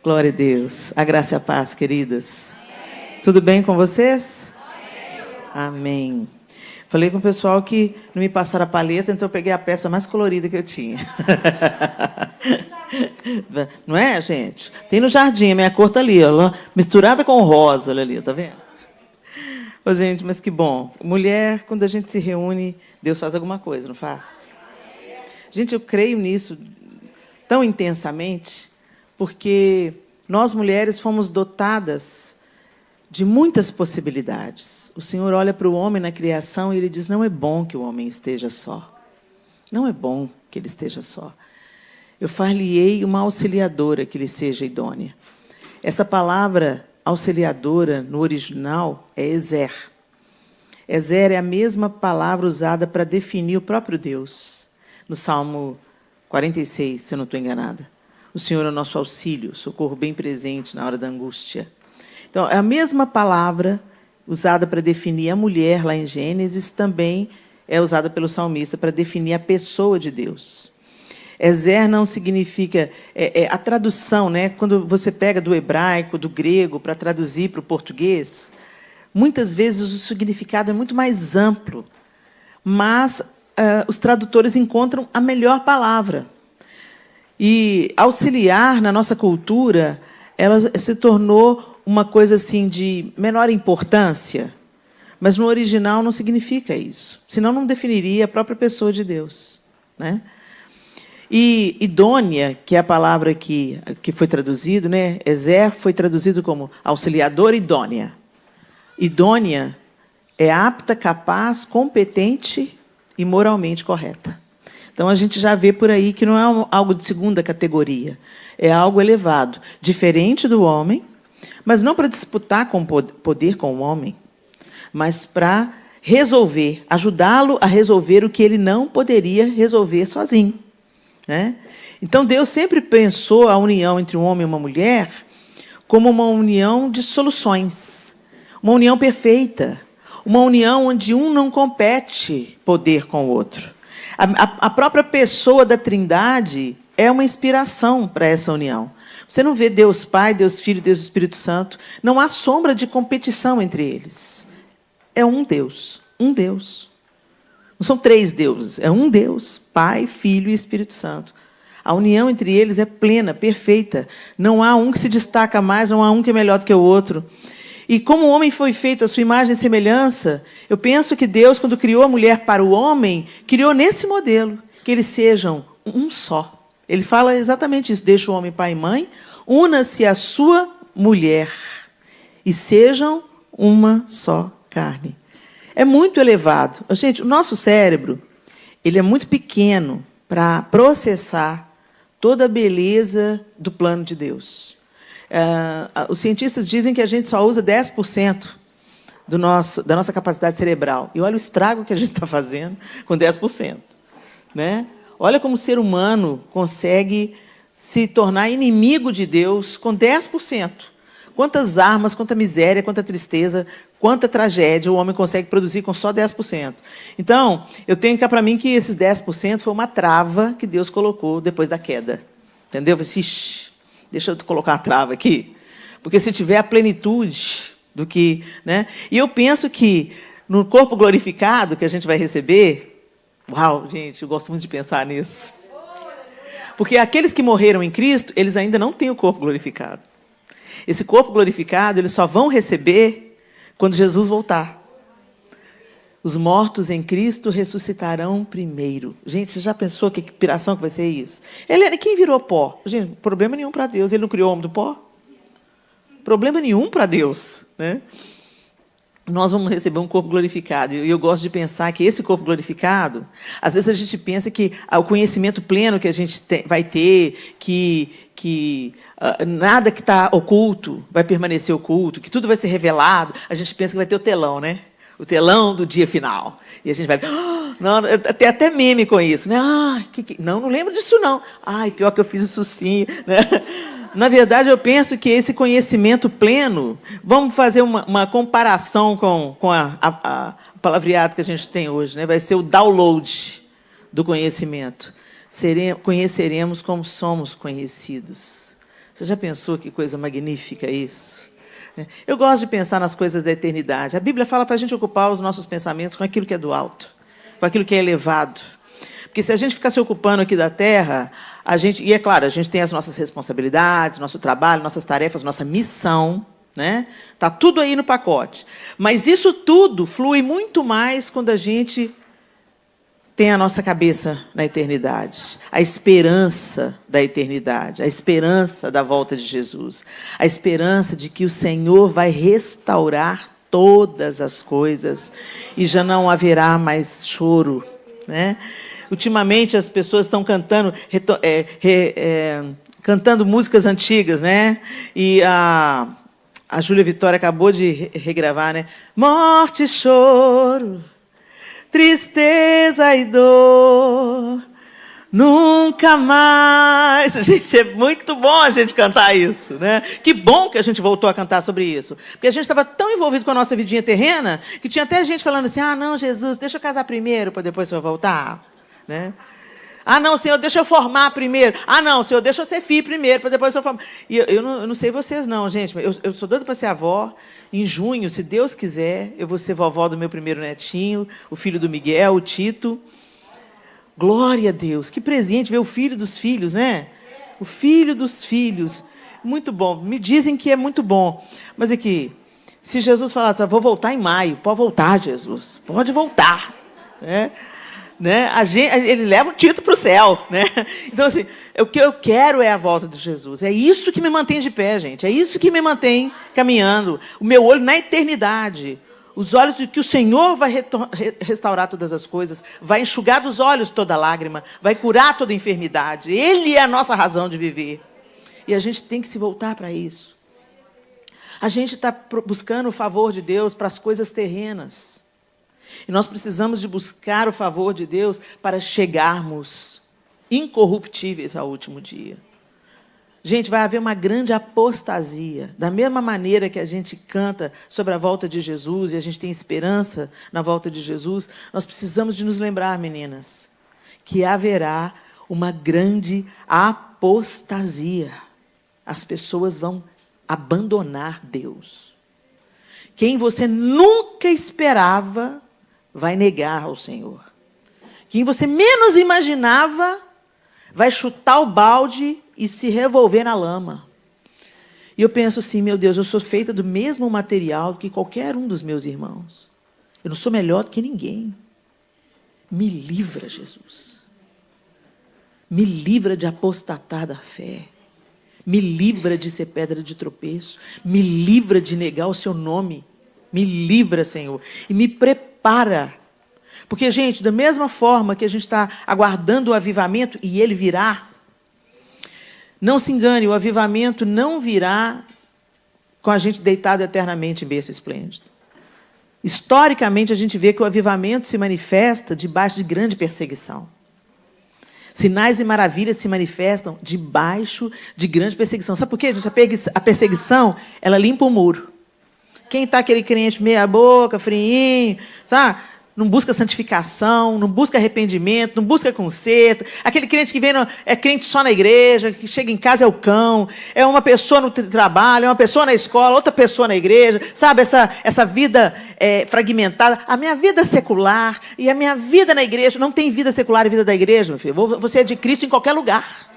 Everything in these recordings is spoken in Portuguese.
Glória a Deus. A graça e a paz, queridas. Tudo bem com vocês? Amém. Falei com o pessoal que não me passaram a paleta, então eu peguei a peça mais colorida que eu tinha. Não é, gente? Tem no jardim, a minha cor está ali, ó, misturada com rosa, olha ali, tá vendo? Ô, gente, mas que bom. Mulher, quando a gente se reúne, Deus faz alguma coisa, não faz? Gente, eu creio nisso tão intensamente, porque nós, mulheres, fomos dotadas de muitas possibilidades. O Senhor olha para o homem na criação e Ele diz, não é bom que o homem esteja só. Não é bom que ele esteja só. Eu far-lhe-ei uma auxiliadora que lhe seja idônea. Essa palavra auxiliadora, no original, é Ezer. Ezer é a mesma palavra usada para definir o próprio Deus. No Salmo 46, se eu não estou enganada. O Senhor é o nosso auxílio, socorro bem presente na hora da angústia. Então, a mesma palavra usada para definir a mulher, lá em Gênesis, também é usada pelo salmista para definir a pessoa de Deus. Ezer não significa... a tradução, né? Quando você pega do hebraico, do grego, para traduzir para o português, muitas vezes o significado é muito mais amplo, mas os tradutores encontram a melhor palavra. E auxiliar, na nossa cultura, ela se tornou uma coisa assim de menor importância, mas no original não significa isso. Senão não definiria a própria pessoa de Deus, né? E idônea, que é a palavra que foi traduzido, né? Ezer foi traduzido como auxiliadora idônea. Idônea é apta, capaz, competente e moralmente correta. Então, a gente já vê por aí que não é algo de segunda categoria. É algo elevado, diferente do homem, mas não para disputar com poder com o homem, mas para resolver, ajudá-lo a resolver o que ele não poderia resolver sozinho, né? Então, Deus sempre pensou a união entre um homem e uma mulher como uma união de soluções, uma união perfeita, uma união onde um não compete poder com o outro. A própria pessoa da Trindade é uma inspiração para essa união. Você não vê Deus Pai, Deus Filho, Deus Espírito Santo. Não há sombra de competição entre eles. É um Deus, um Deus. Não são três deuses, é um Deus, Pai, Filho e Espírito Santo. A união entre eles é plena, perfeita. Não há um que se destaca mais, não há um que é melhor do que o outro. E como o homem foi feito à sua imagem e semelhança, eu penso que Deus, quando criou a mulher para o homem, criou nesse modelo, que eles sejam um só. Ele fala exatamente isso, deixa o homem pai e mãe, una-se à sua mulher e sejam uma só carne. É muito elevado. Gente, o nosso cérebro ele é muito pequeno para processar toda a beleza do plano de Deus. Os cientistas dizem que a gente só usa 10% da nossa capacidade cerebral. E olha o estrago que a gente está fazendo com 10%. Né? Olha como o ser humano consegue se tornar inimigo de Deus com 10%. Quantas armas, quanta miséria, quanta tristeza, quanta tragédia o homem consegue produzir com só 10%. Então, eu tenho cá para mim que esses 10% foi uma trava que Deus colocou depois da queda. Entendeu? Ixi, deixa eu colocar a trava aqui. Porque se tiver a plenitude do que... Né? E eu penso que no corpo glorificado que a gente vai receber... Uau, gente, eu gosto muito de pensar nisso. Porque aqueles que morreram em Cristo, eles ainda não têm o corpo glorificado. Esse corpo glorificado, eles só vão receber quando Jesus voltar. Os mortos em Cristo ressuscitarão primeiro. Gente, você já pensou que piração que vai ser isso? Helena, quem virou pó? Gente, problema nenhum para Deus. Ele não criou o homem do pó? Problema nenhum para Deus, né? Nós vamos receber um corpo glorificado. E eu gosto de pensar que esse corpo glorificado, às vezes a gente pensa que o conhecimento pleno que a gente vai ter, que nada que está oculto vai permanecer oculto, que tudo vai ser revelado, a gente pensa que vai ter o telão, né? O telão do dia final. E a gente vai... Não, tem até meme com isso, né? Não lembro disso, não. Pior que eu fiz isso sim. Né? Na verdade, eu penso que esse conhecimento pleno... Vamos fazer uma comparação com a palavreado que a gente tem hoje. Né? Vai ser o download do conhecimento. Conheceremos como somos conhecidos. Você já pensou que coisa magnífica é isso? Eu gosto de pensar nas coisas da eternidade. A Bíblia fala para a gente ocupar os nossos pensamentos com aquilo que é do alto, com aquilo que é elevado. Porque se a gente ficar se ocupando aqui da terra, e é claro, a gente tem as nossas responsabilidades, nosso trabalho, nossas tarefas, nossa missão, né? Tá tudo aí no pacote. Mas isso tudo flui muito mais quando a gente tem a nossa cabeça na eternidade, a esperança da eternidade, a esperança da volta de Jesus, a esperança de que o Senhor vai restaurar todas as coisas e já não haverá mais choro, né? Ultimamente as pessoas estão cantando, cantando músicas antigas, né? E a Júlia Vitória acabou de regravar, né? Morte e choro, tristeza e dor, nunca mais. Gente, é muito bom a gente cantar isso, né? Que bom que a gente voltou a cantar sobre isso. Porque a gente estava tão envolvido com a nossa vidinha terrena que tinha até gente falando assim, não, Jesus, deixa eu casar primeiro para depois o Senhor voltar. Né? Não, Senhor, deixa eu formar primeiro. Não, Senhor, deixa eu ter filho primeiro, para depois eu formar. E eu não sei vocês não, gente, mas eu sou doida para ser avó. Em junho, se Deus quiser, eu vou ser vovó do meu primeiro netinho, o filho do Miguel, o Tito. Glória a Deus, que presente ver o filho dos filhos, né? O filho dos filhos. Muito bom, me dizem que é muito bom. Mas aqui, se Jesus falasse, vou voltar em maio, pode voltar, Jesus, pode voltar, né? Ele leva o Tito para o céu, né? Então, assim, o que eu quero é a volta de Jesus. É isso que me mantém de pé, gente. É isso que me mantém caminhando. O meu olho na eternidade. Os olhos de que o Senhor vai restaurar todas as coisas, vai enxugar dos olhos toda lágrima, vai curar toda enfermidade. Ele é a nossa razão de viver. E a gente tem que se voltar para isso. A gente está buscando o favor de Deus para as coisas terrenas. E nós precisamos de buscar o favor de Deus para chegarmos incorruptíveis ao último dia. Gente, vai haver uma grande apostasia. Da mesma maneira que a gente canta sobre a volta de Jesus e a gente tem esperança na volta de Jesus, nós precisamos de nos lembrar, meninas, que haverá uma grande apostasia. As pessoas vão abandonar Deus. Quem você nunca esperava vai negar ao Senhor. Quem você menos imaginava vai chutar o balde e se revolver na lama. E eu penso assim, meu Deus, eu sou feita do mesmo material que qualquer um dos meus irmãos. Eu não sou melhor do que ninguém. Me livra, Jesus. Me livra de apostatar da fé. Me livra de ser pedra de tropeço. Me livra de negar o seu nome. Me livra, Senhor. E me prepara. Porque, gente, da mesma forma que a gente está aguardando o avivamento, e ele virá, não se engane, o avivamento não virá com a gente deitado eternamente em berço esplêndido. Historicamente, a gente vê que o avivamento se manifesta debaixo de grande perseguição. Sinais e maravilhas se manifestam debaixo de grande perseguição. Sabe por quê, gente? A perseguição, ela limpa o muro. Quem está aquele crente meia boca, friinho, sabe? Não busca santificação, não busca arrependimento, não busca conserto. Aquele crente que é crente só na igreja, que chega em casa é o cão, é uma pessoa no trabalho, é uma pessoa na escola, outra pessoa na igreja. Sabe, essa vida fragmentada. A minha vida secular e a minha vida na igreja. Não tem vida secular e vida da igreja, meu filho. Você é de Cristo em qualquer lugar.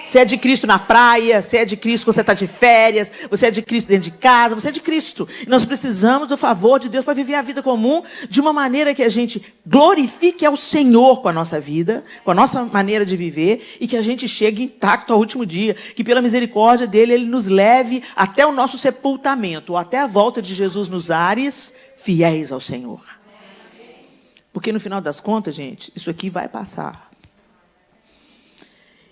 Você é de Cristo na praia, você é de Cristo quando você está de férias, você é de Cristo dentro de casa, você é de Cristo. E nós precisamos do favor de Deus para viver a vida comum de uma maneira que a gente glorifique ao Senhor com a nossa vida, com a nossa maneira de viver, e que a gente chegue intacto ao último dia, que pela misericórdia dele, ele nos leve até o nosso sepultamento, ou até a volta de Jesus nos ares, fiéis ao Senhor. Porque no final das contas, gente, isso aqui vai passar.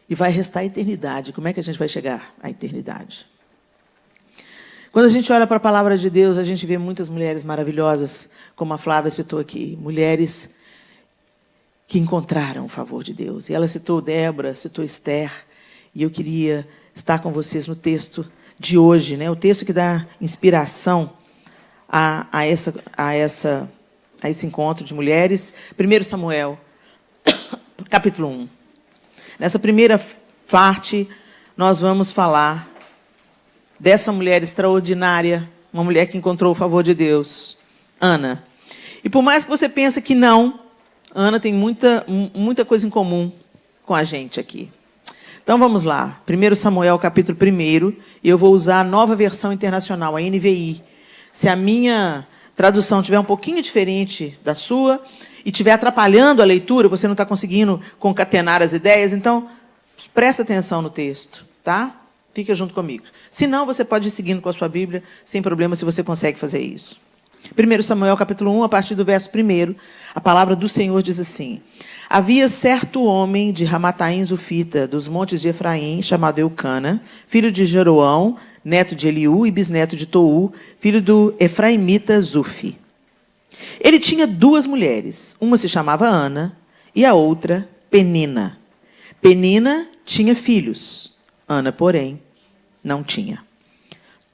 E vai restar a eternidade. Como é que a gente vai chegar à eternidade? Quando a gente olha para a palavra de Deus, a gente vê muitas mulheres maravilhosas, como a Flávia citou aqui, mulheres que encontraram o favor de Deus. E ela citou Débora, citou Esther, e eu queria estar com vocês no texto de hoje, né? O texto que dá inspiração a esse encontro de mulheres. 1 Samuel, capítulo 1. Nessa primeira parte, nós vamos falar dessa mulher extraordinária, uma mulher que encontrou o favor de Deus, Ana. E por mais que você pense que não, Ana tem muita coisa em comum com a gente aqui. Então vamos lá, 1 Samuel, capítulo 1, e eu vou usar a Nova Versão Internacional, a NVI. Se a minha tradução estiver um pouquinho diferente da sua e estiver atrapalhando a leitura, você não está conseguindo concatenar as ideias, então presta atenção no texto, tá? Fica junto comigo. Se não, você pode ir seguindo com a sua Bíblia, sem problema, se você consegue fazer isso. 1 Samuel, capítulo 1, a partir do verso 1, a palavra do Senhor diz assim: Havia certo homem de Ramataim Zufita, dos montes de Efraim, chamado Eucana, filho de Jeroão, neto de Eliú e bisneto de Tou, filho do Efraimita Zufi. Ele tinha 2 mulheres, uma se chamava Ana e a outra Penina. Penina tinha filhos, Ana, porém, não tinha.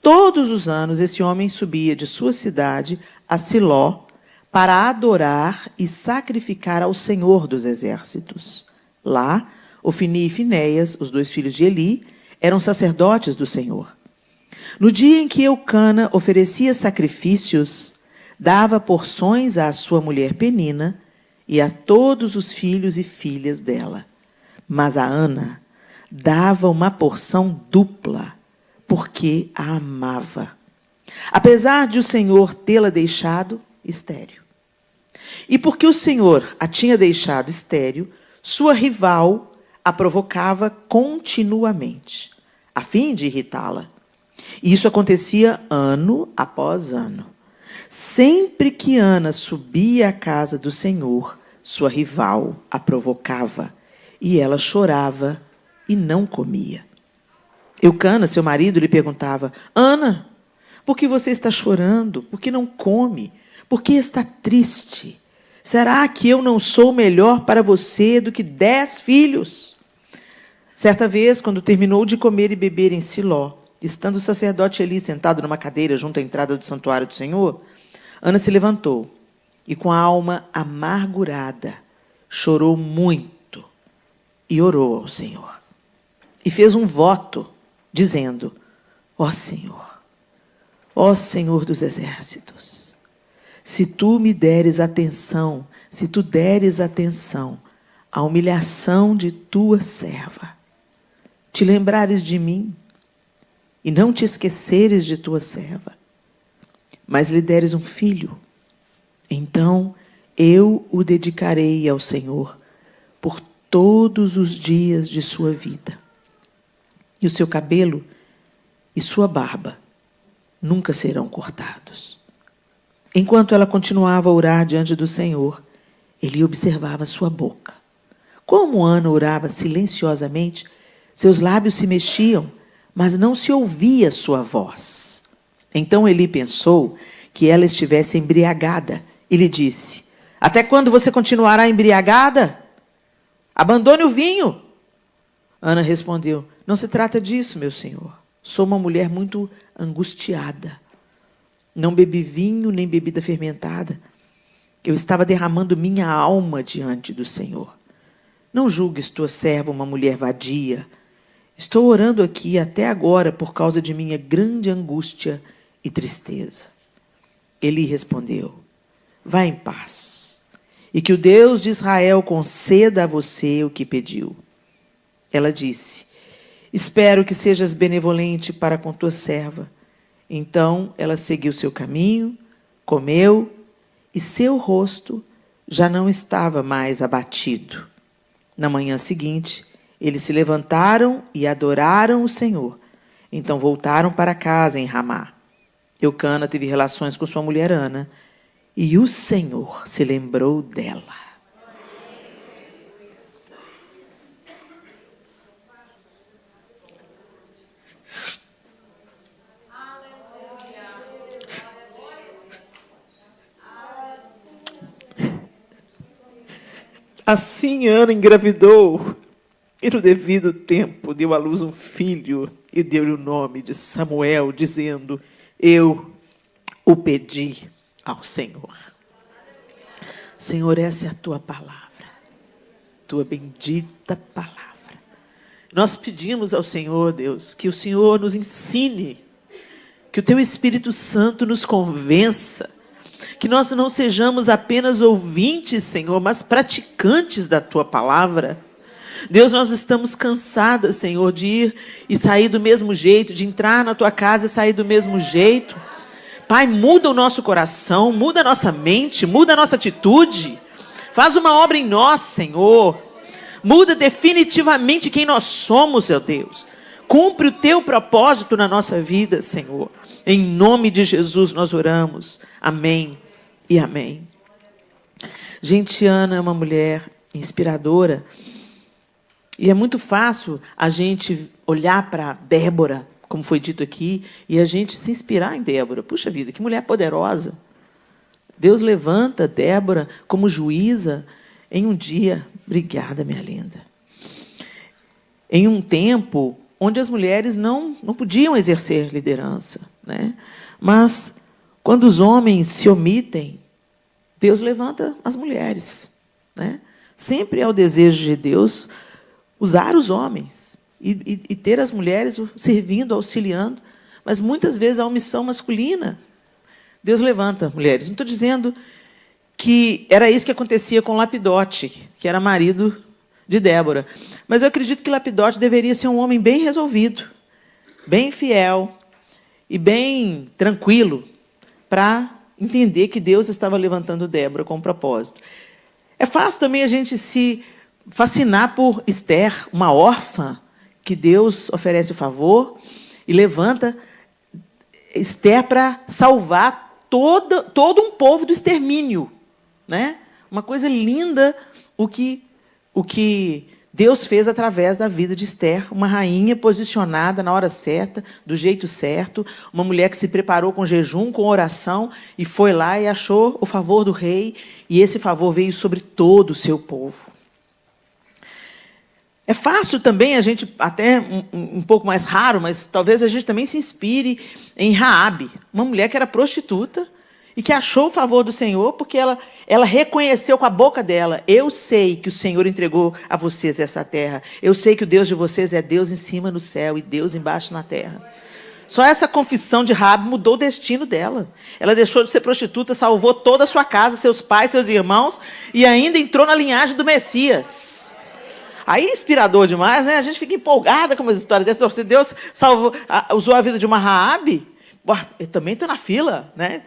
Todos os anos, esse homem subia de sua cidade a Siló para adorar e sacrificar ao Senhor dos Exércitos. Lá, Ofni e Finéias, os 2 filhos de Eli, eram sacerdotes do Senhor. No dia em que Eucana oferecia sacrifícios, dava porções à sua mulher Penina e a todos os filhos e filhas dela. Mas a Ana dava uma porção dupla, porque a amava, apesar de o Senhor tê-la deixado estéril. E porque o Senhor a tinha deixado estéril, sua rival a provocava continuamente, a fim de irritá-la. E isso acontecia ano após ano. Sempre que Ana subia à casa do Senhor, sua rival a provocava, e ela chorava e não comia. Eucana, seu marido, lhe perguntava: Ana, por que você está chorando? Por que não come? Por que está triste? Será que eu não sou melhor para você do que 10 filhos? Certa vez, quando terminou de comer e beber em Siló, estando o sacerdote Eli sentado numa cadeira junto à entrada do santuário do Senhor, Ana se levantou e, com a alma amargurada, chorou muito e orou ao Senhor. E fez um voto, dizendo: ó Senhor dos Exércitos, se tu deres atenção à humilhação de tua serva, te lembrares de mim e não te esqueceres de tua serva, mas lhe deres um filho, então eu o dedicarei ao Senhor por todos os dias de sua vida. E o seu cabelo e sua barba nunca serão cortados. Enquanto ela continuava a orar diante do Senhor, ele observava sua boca. Como Ana orava silenciosamente, seus lábios se mexiam, mas não se ouvia sua voz. Então Eli pensou que ela estivesse embriagada e lhe disse: até quando você continuará embriagada? Abandone o vinho. Ana respondeu: não se trata disso, meu senhor. Sou uma mulher muito angustiada. Não bebi vinho nem bebida fermentada. Eu estava derramando minha alma diante do Senhor. Não julgues tua serva uma mulher vadia. Estou orando aqui até agora por causa de minha grande angústia e tristeza. Eli respondeu: vá em paz, e que o Deus de Israel conceda a você o que pediu. Ela disse: espero que sejas benevolente para com tua serva. Então ela seguiu seu caminho, comeu, e seu rosto já não estava mais abatido. Na manhã seguinte, eles se levantaram e adoraram o Senhor. Então voltaram para casa em Ramá. Eucana teve relações com sua mulher Ana, e o Senhor se lembrou dela. Assim Ana engravidou, e no devido tempo deu à luz um filho, e deu-lhe o nome de Samuel, dizendo: eu o pedi ao Senhor. Senhor, essa é a tua palavra, tua bendita palavra. Nós pedimos ao Senhor, Deus, que o Senhor nos ensine Que o Teu Espírito Santo nos convença. Que nós não sejamos apenas ouvintes, Senhor, mas praticantes da Tua palavra. Deus, nós estamos cansadas, Senhor, de ir e sair do mesmo jeito, de entrar na Tua casa e sair do mesmo jeito. Pai, muda o nosso coração, muda a nossa mente, muda a nossa atitude. Faz uma obra em nós, Senhor. Muda definitivamente quem nós somos, meu Deus. Cumpre o Teu propósito na nossa vida, Senhor. Em nome de Jesus nós oramos. Amém e amém. Gente, Ana é uma mulher inspiradora. E é muito fácil a gente olhar para Débora, como foi dito aqui, e a gente se inspirar em Débora. Puxa vida, que mulher poderosa. Deus levanta Débora como juíza em um dia. Obrigada, minha linda. Em um tempo onde as mulheres não podiam exercer liderança, né? Mas, quando os homens se omitem, Deus levanta as mulheres, né? Sempre é o desejo de Deus usar os homens e ter as mulheres servindo, auxiliando, mas muitas vezes a omissão masculina, Deus levanta mulheres. Não estou dizendo que era isso que acontecia com Lapidote, que era marido de Débora, mas eu acredito que Lapidote deveria ser um homem bem resolvido, bem fiel e bem tranquilo para entender que Deus estava levantando Débora com um propósito. É fácil também a gente se fascinar por Esther, uma órfã, que Deus oferece o favor e levanta Esther para salvar todo um povo do extermínio, né? Uma coisa linda o que Deus fez através da vida de Esther, uma rainha posicionada na hora certa, do jeito certo, uma mulher que se preparou com jejum, com oração, e foi lá e achou o favor do rei, e esse favor veio sobre todo o seu povo. É fácil também a gente, até um pouco mais raro, mas talvez a gente também se inspire em Raabe, uma mulher que era prostituta e que achou o favor do Senhor porque ela reconheceu com a boca dela: eu sei que o Senhor entregou a vocês essa terra, eu sei que o Deus de vocês é Deus em cima no céu e Deus embaixo na terra. Só essa confissão de Raabe mudou o destino dela. Ela deixou de ser prostituta, salvou toda a sua casa, seus pais, seus irmãos, e ainda entrou na linhagem do Messias. Aí é inspirador demais, né? A gente fica empolgada com as histórias dessas. Se Deus usou a vida de uma Raabe, eu também estou na fila, né?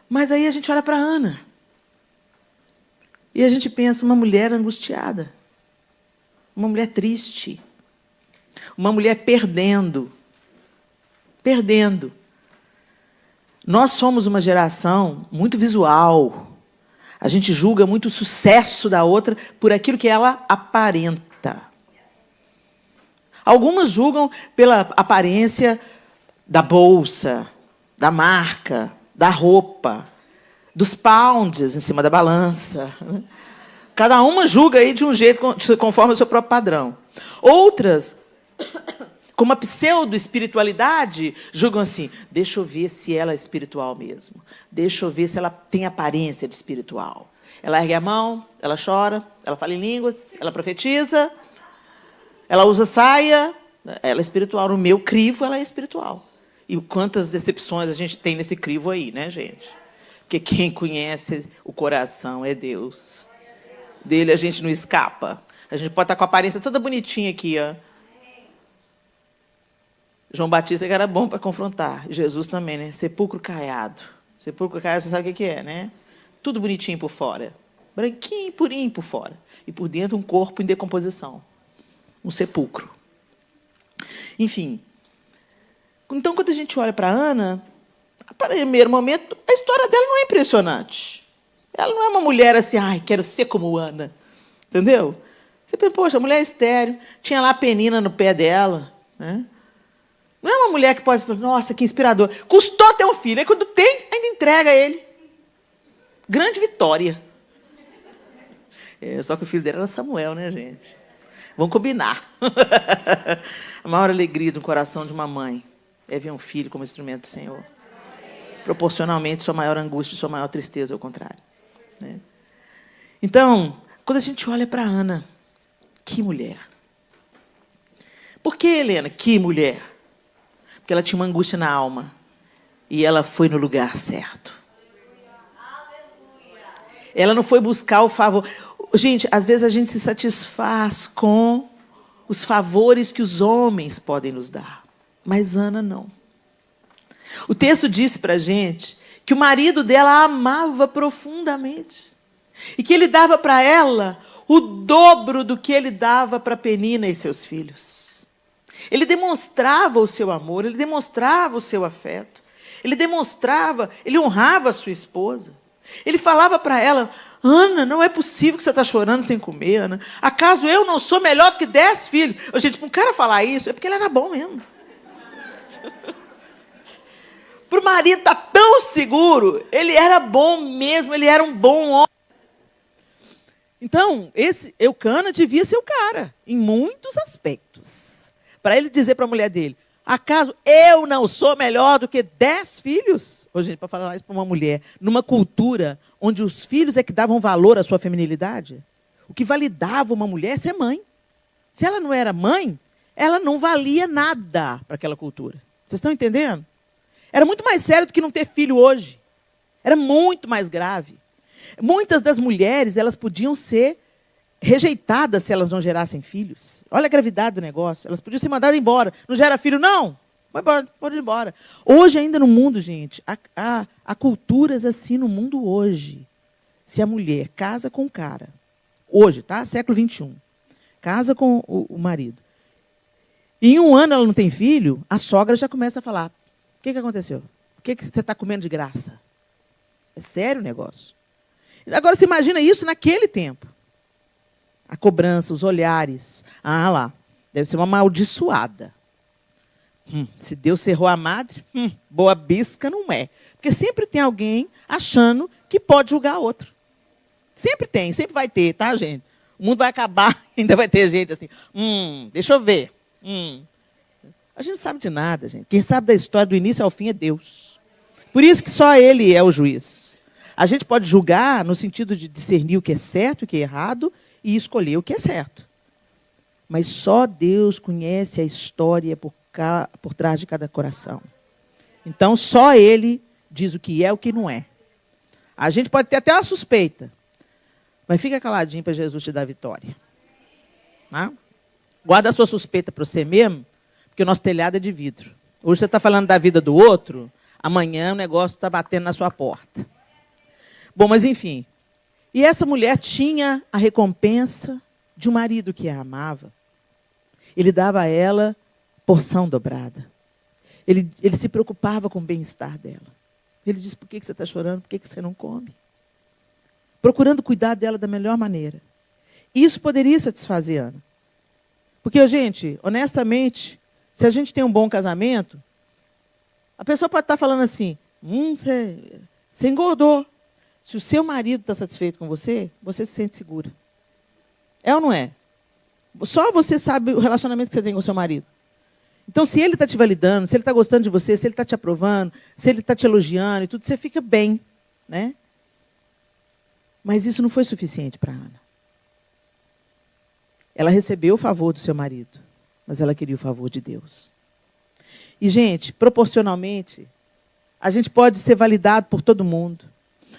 Mas aí a gente olha para Ana. E a gente pensa, uma mulher angustiada. Uma mulher triste. Uma mulher perdendo. Perdendo. Nós somos uma geração muito visual. A gente julga muito o sucesso da outra por aquilo que ela aparenta. Algumas julgam pela aparência da bolsa, da marca, da roupa, dos pounds em cima da balança. Cada uma julga aí de um jeito conforme o seu próprio padrão. Outras, com uma pseudo-espiritualidade, julgam assim: deixa eu ver se ela é espiritual mesmo. Deixa eu ver se ela tem aparência de espiritual. Ela ergue a mão, ela chora, ela fala em línguas, ela profetiza, ela usa saia, ela é espiritual. No meu crivo, ela é espiritual. E quantas decepções a gente tem nesse crivo aí, né, gente? Porque quem conhece o coração é Deus. Dele a gente não escapa. A gente pode estar com a aparência toda bonitinha aqui, ó. João Batista que era bom para confrontar. Jesus também, né? Sepulcro caiado. Sepulcro caiado, você sabe o que é, né? Tudo bonitinho por fora. Branquinho, purinho por fora. E por dentro um corpo em decomposição. Um sepulcro. Enfim. Então, quando a gente olha para Ana, a primeiro momento, a história dela não é impressionante. Ela não é uma mulher assim, ai, quero ser como Ana. Entendeu? Você pensa, poxa, a mulher é estéril, tinha lá a Penina no pé dela, né? Não é uma mulher que pode falar, nossa, que inspirador. Custou ter um filho. Aí, quando tem, ainda entrega ele. Grande vitória. Só que o filho dela era Samuel, né, gente? Vamos combinar. A maior alegria do coração de uma mãe é ver um filho como instrumento do Senhor. Proporcionalmente, sua maior angústia e sua maior tristeza, ao contrário. Né? Então, quando a gente olha para Ana, que mulher. Por que, Helena? Que mulher. Porque ela tinha uma angústia na alma. e ela foi no lugar certo. Ela não foi buscar o favor. Gente, às vezes a gente se satisfaz com os favores que os homens podem nos dar. Mas Ana não. O texto diz para a gente que o marido dela a amava profundamente. E que ele dava para ela o dobro do que ele dava para Penina e seus filhos. Ele demonstrava o seu amor, ele demonstrava o seu afeto. Ele honrava a sua esposa. Ele falava para ela: Ana, não é possível que você está chorando sem comer, Ana. Acaso eu não sou melhor do que 10 filhos? Gente, para um cara falar isso, é porque ele era bom mesmo. Para o marido estar tão seguro, ele era bom mesmo, ele era um bom homem. Então, esse Eucana devia ser o cara, em muitos aspectos. Para ele dizer para a mulher dele: acaso eu não sou melhor do que 10 filhos? Ô, gente, para falar isso para uma mulher, numa cultura onde os filhos é que davam valor à sua feminilidade, o que validava uma mulher é ser mãe. Se ela não era mãe, ela não valia nada para aquela cultura. Vocês estão entendendo? Era muito mais sério do que não ter filho hoje. Era muito mais grave. Muitas das mulheres, elas podiam ser rejeitadas se elas não gerassem filhos. Olha a gravidade do negócio. Elas podiam ser mandadas embora. Não gera filho, não. Pode ir embora. Hoje, ainda no mundo, gente, há culturas assim no mundo hoje. Se a mulher casa com o cara, hoje, tá? Século XXI, casa com o marido, e em um ano ela não tem filho, a sogra já começa a falar: o que aconteceu? O que você está comendo de graça? É sério o negócio. Agora, você imagina isso naquele tempo. A cobrança, os olhares. Ah lá, deve ser uma amaldiçoada. Se Deus cerrou a madre, boa bisca não é. Porque sempre tem alguém achando que pode julgar outro. Sempre tem, sempre vai ter, tá, gente? O mundo vai acabar, ainda vai ter gente assim: deixa eu ver. A gente não sabe de nada, gente. Quem sabe da história do início ao fim é Deus. Por isso que só Ele é o juiz. A gente pode julgar no sentido de discernir o que é certo e o que é errado e escolher o que é certo. Mas só Deus conhece a história por trás de cada coração. Então, só Ele diz o que é e o que não é. A gente pode ter até uma suspeita, mas fica caladinho para Jesus te dar vitória. Tá? Guarda a sua suspeita para você mesmo, porque o nosso telhado é de vidro. Hoje você está falando da vida do outro, amanhã o negócio está batendo na sua porta. Bom, mas enfim. E essa mulher tinha a recompensa de um marido que a amava. Ele dava a ela porção dobrada. Ele se preocupava com o bem-estar dela. Ele disse: por que você está chorando? Por que você não come? Procurando cuidar dela da melhor maneira. Isso poderia satisfazer Ana. Porque, gente, honestamente, se a gente tem um bom casamento, a pessoa pode estar falando assim: você engordou. Se o seu marido está satisfeito com você, você se sente segura. É ou não é? Só você sabe o relacionamento que você tem com o seu marido. Então, se ele está te validando, se ele está gostando de você, se ele está te aprovando, se ele está te elogiando e tudo, você fica bem, né? Mas isso não foi suficiente para Ana. Ela recebeu o favor do seu marido, mas ela queria o favor de Deus. E, gente, proporcionalmente, a gente pode ser validado por todo mundo.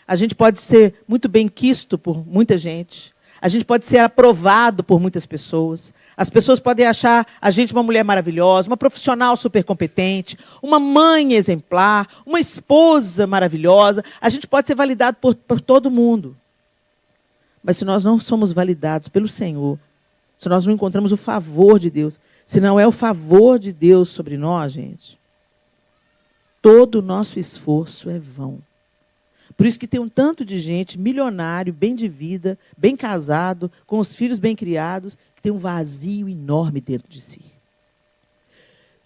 A gente pode ser muito bem quisto por muita gente. A gente pode ser aprovado por muitas pessoas. As pessoas podem achar a gente uma mulher maravilhosa, uma profissional super competente, uma mãe exemplar, uma esposa maravilhosa. A gente pode ser validado por todo mundo. Mas se nós não somos validados pelo Senhor, se nós não encontramos o favor de Deus, se não é o favor de Deus sobre nós, gente, todo o nosso esforço é vão. Por isso que tem um tanto de gente milionário, bem de vida, bem casado, com os filhos bem criados, que tem um vazio enorme dentro de si.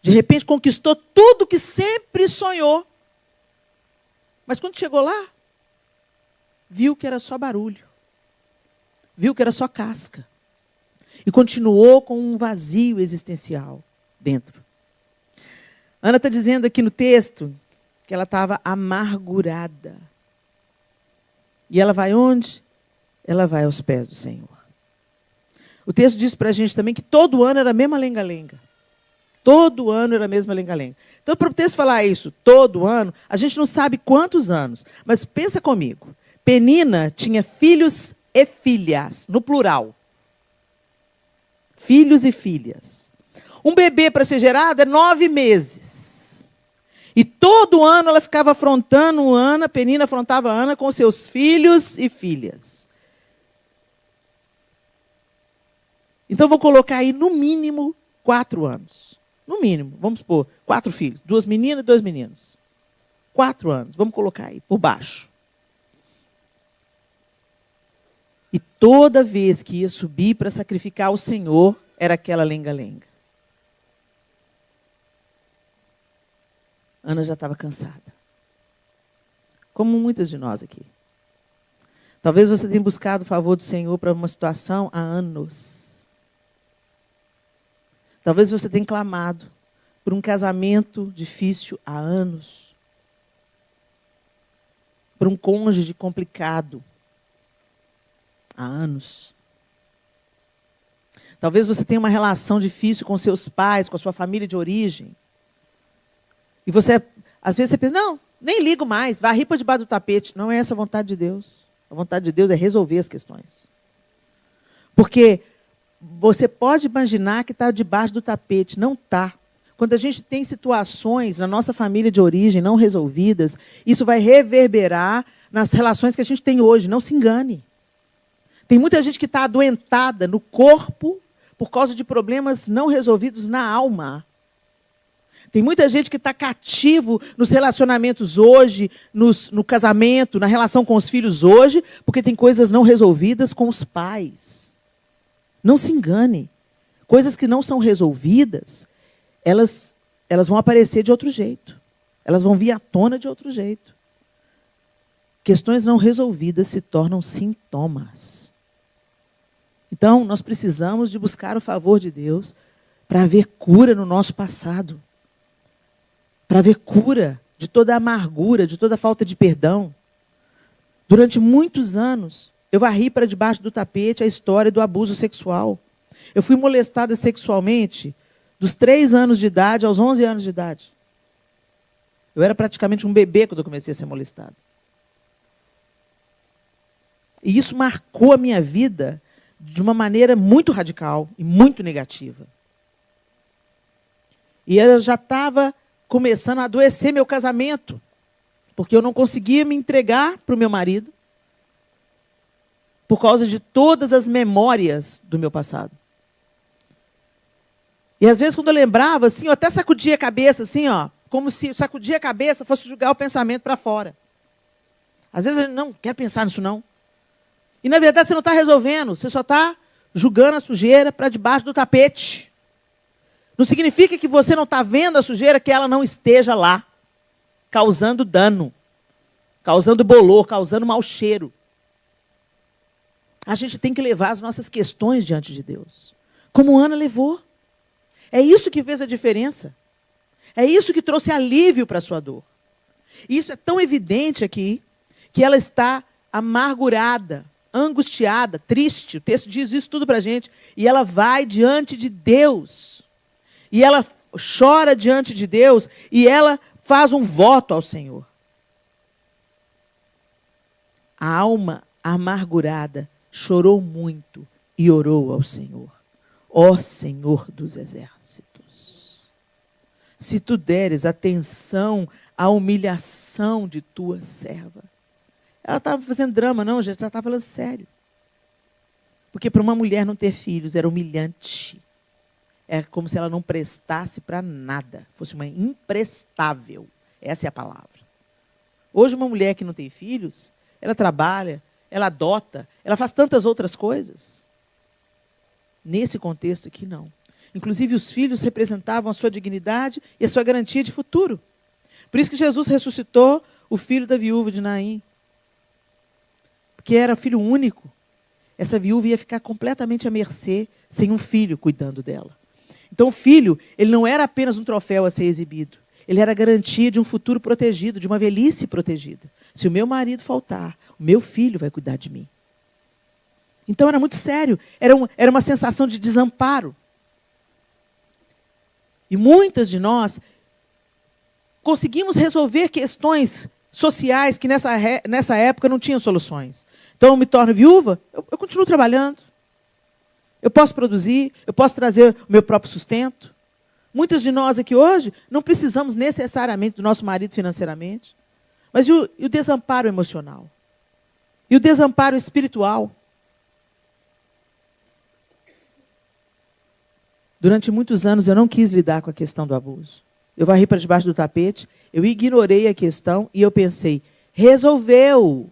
De repente conquistou tudo que sempre sonhou. Mas quando chegou lá, viu que era só barulho. Viu que era só casca. E continuou com um vazio existencial dentro. Ana está dizendo aqui no texto que ela estava amargurada. E ela vai onde? Ela vai aos pés do Senhor. O texto diz para a gente também que todo ano era a mesma lenga-lenga. Todo ano era a mesma lenga-lenga. Então, para o texto falar isso todo ano, a gente não sabe quantos anos. Mas pensa comigo. Penina tinha filhos e filhas, no plural. Filhos e filhas. Um bebê para ser gerado é 9 meses. E todo ano ela ficava afrontando Ana, Penina afrontava Ana com seus filhos e filhas. Então, vou colocar aí, no mínimo, 4 anos. No mínimo, vamos supor, 4 filhos. 2 meninas e 2 meninos. 4 anos, vamos colocar aí, por baixo. E toda vez que ia subir para sacrificar ao Senhor, era aquela lenga-lenga. Ana já estava cansada. Como muitas de nós aqui. Talvez você tenha buscado o favor do Senhor para uma situação há anos. Talvez você tenha clamado por um casamento difícil há anos. Por um cônjuge complicado há anos. Talvez você tenha uma relação difícil com seus pais, com a sua família de origem. E você, às vezes, você pensa, não, nem ligo mais, varri para debaixo do tapete. Não é essa a vontade de Deus. A vontade de Deus é resolver as questões. Porque você pode imaginar que está debaixo do tapete. Não está. Quando a gente tem situações na nossa família de origem não resolvidas, isso vai reverberar nas relações que a gente tem hoje. Não se engane. Tem muita gente que está adoentada no corpo por causa de problemas não resolvidos na alma. Tem muita gente que está cativo nos relacionamentos hoje, no casamento, na relação com os filhos hoje, porque tem coisas não resolvidas com os pais. Não se engane. Coisas que não são resolvidas, elas vão aparecer de outro jeito. Elas vão vir à tona de outro jeito. Questões não resolvidas se tornam sintomas. Então, nós precisamos de buscar o favor de Deus para haver cura no nosso passado. Para haver cura de toda a amargura, de toda a falta de perdão. Durante muitos anos, eu varri para debaixo do tapete a história do abuso sexual. Eu fui molestada sexualmente dos 3 anos de idade aos 11 anos de idade. Eu era praticamente um bebê quando eu comecei a ser molestada. E isso marcou a minha vida de uma maneira muito radical e muito negativa. E ela já estava começando a adoecer meu casamento, porque eu não conseguia me entregar para o meu marido por causa de todas as memórias do meu passado. E às vezes, quando eu lembrava, assim, eu até sacudia a cabeça, assim, ó, como se sacudir a cabeça fosse jogar o pensamento para fora. Às vezes eu não quero pensar nisso, não. E, na verdade, você não está resolvendo, você só está jogando a sujeira para debaixo do tapete. Não significa que você não está vendo a sujeira, que ela não esteja lá, causando dano, causando bolor, causando mau cheiro. A gente tem que levar as nossas questões diante de Deus, como Ana levou. É isso que fez a diferença. É isso que trouxe alívio para a sua dor. E isso é tão evidente aqui, que ela está amargurada, angustiada, triste. O texto diz isso tudo para a gente. E ela vai diante de Deus. E ela chora diante de Deus e ela faz um voto ao Senhor. A alma amargurada chorou muito e orou ao Senhor. Ó Senhor dos exércitos, se tu deres atenção à humilhação de tua serva. Ela estava fazendo drama, não, gente, ela estava falando sério. Porque para uma mulher não ter filhos era humilhante. É como se ela não prestasse para nada. Fosse uma imprestável. Essa é a palavra. Hoje, uma mulher que não tem filhos, ela trabalha, ela adota, ela faz tantas outras coisas. Nesse contexto aqui, não. Inclusive, os filhos representavam a sua dignidade e a sua garantia de futuro. Por isso que Jesus ressuscitou o filho da viúva de Naim. Porque era filho único. Essa viúva ia ficar completamente à mercê, sem um filho cuidando dela. Então, o filho, ele não era apenas um troféu a ser exibido. Ele era a garantia de um futuro protegido, de uma velhice protegida. Se o meu marido faltar, o meu filho vai cuidar de mim. Então, era muito sério. Era uma sensação de desamparo. E muitas de nós conseguimos resolver questões sociais que nessa época não tinham soluções. Então, eu me torno viúva, eu continuo trabalhando. Eu posso produzir, eu posso trazer o meu próprio sustento. Muitas de nós aqui hoje não precisamos necessariamente do nosso marido financeiramente. Mas e o desamparo emocional? E o desamparo espiritual? Durante muitos anos eu não quis lidar com a questão do abuso. Eu varri para debaixo do tapete, eu ignorei a questão e eu pensei, resolveu.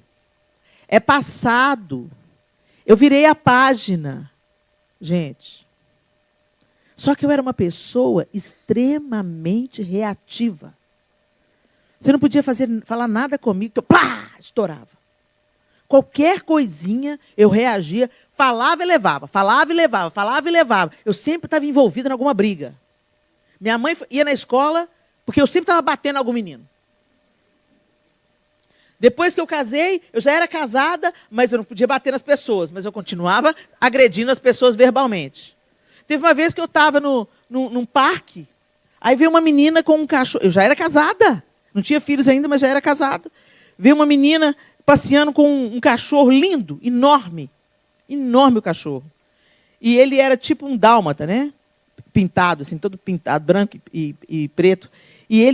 É passado. Eu virei a página. Gente, só que eu era uma pessoa extremamente reativa. Você não podia falar nada comigo, que eu estourava. Qualquer coisinha, eu reagia, falava e levava, falava e levava, falava e levava. Eu sempre estava envolvida em alguma briga. Minha mãe ia na escola, porque eu sempre estava batendo em algum menino. Depois que eu casei, eu já era casada, mas eu não podia bater nas pessoas, mas eu continuava agredindo as pessoas verbalmente. Teve uma vez que eu estava num parque, aí veio uma menina com um cachorro. Eu já era casada, não tinha filhos ainda, mas já era casada. Veio uma menina passeando com um cachorro lindo, enorme. Enorme o cachorro. E ele era tipo um dálmata, né? Pintado, assim, todo pintado, branco e preto. E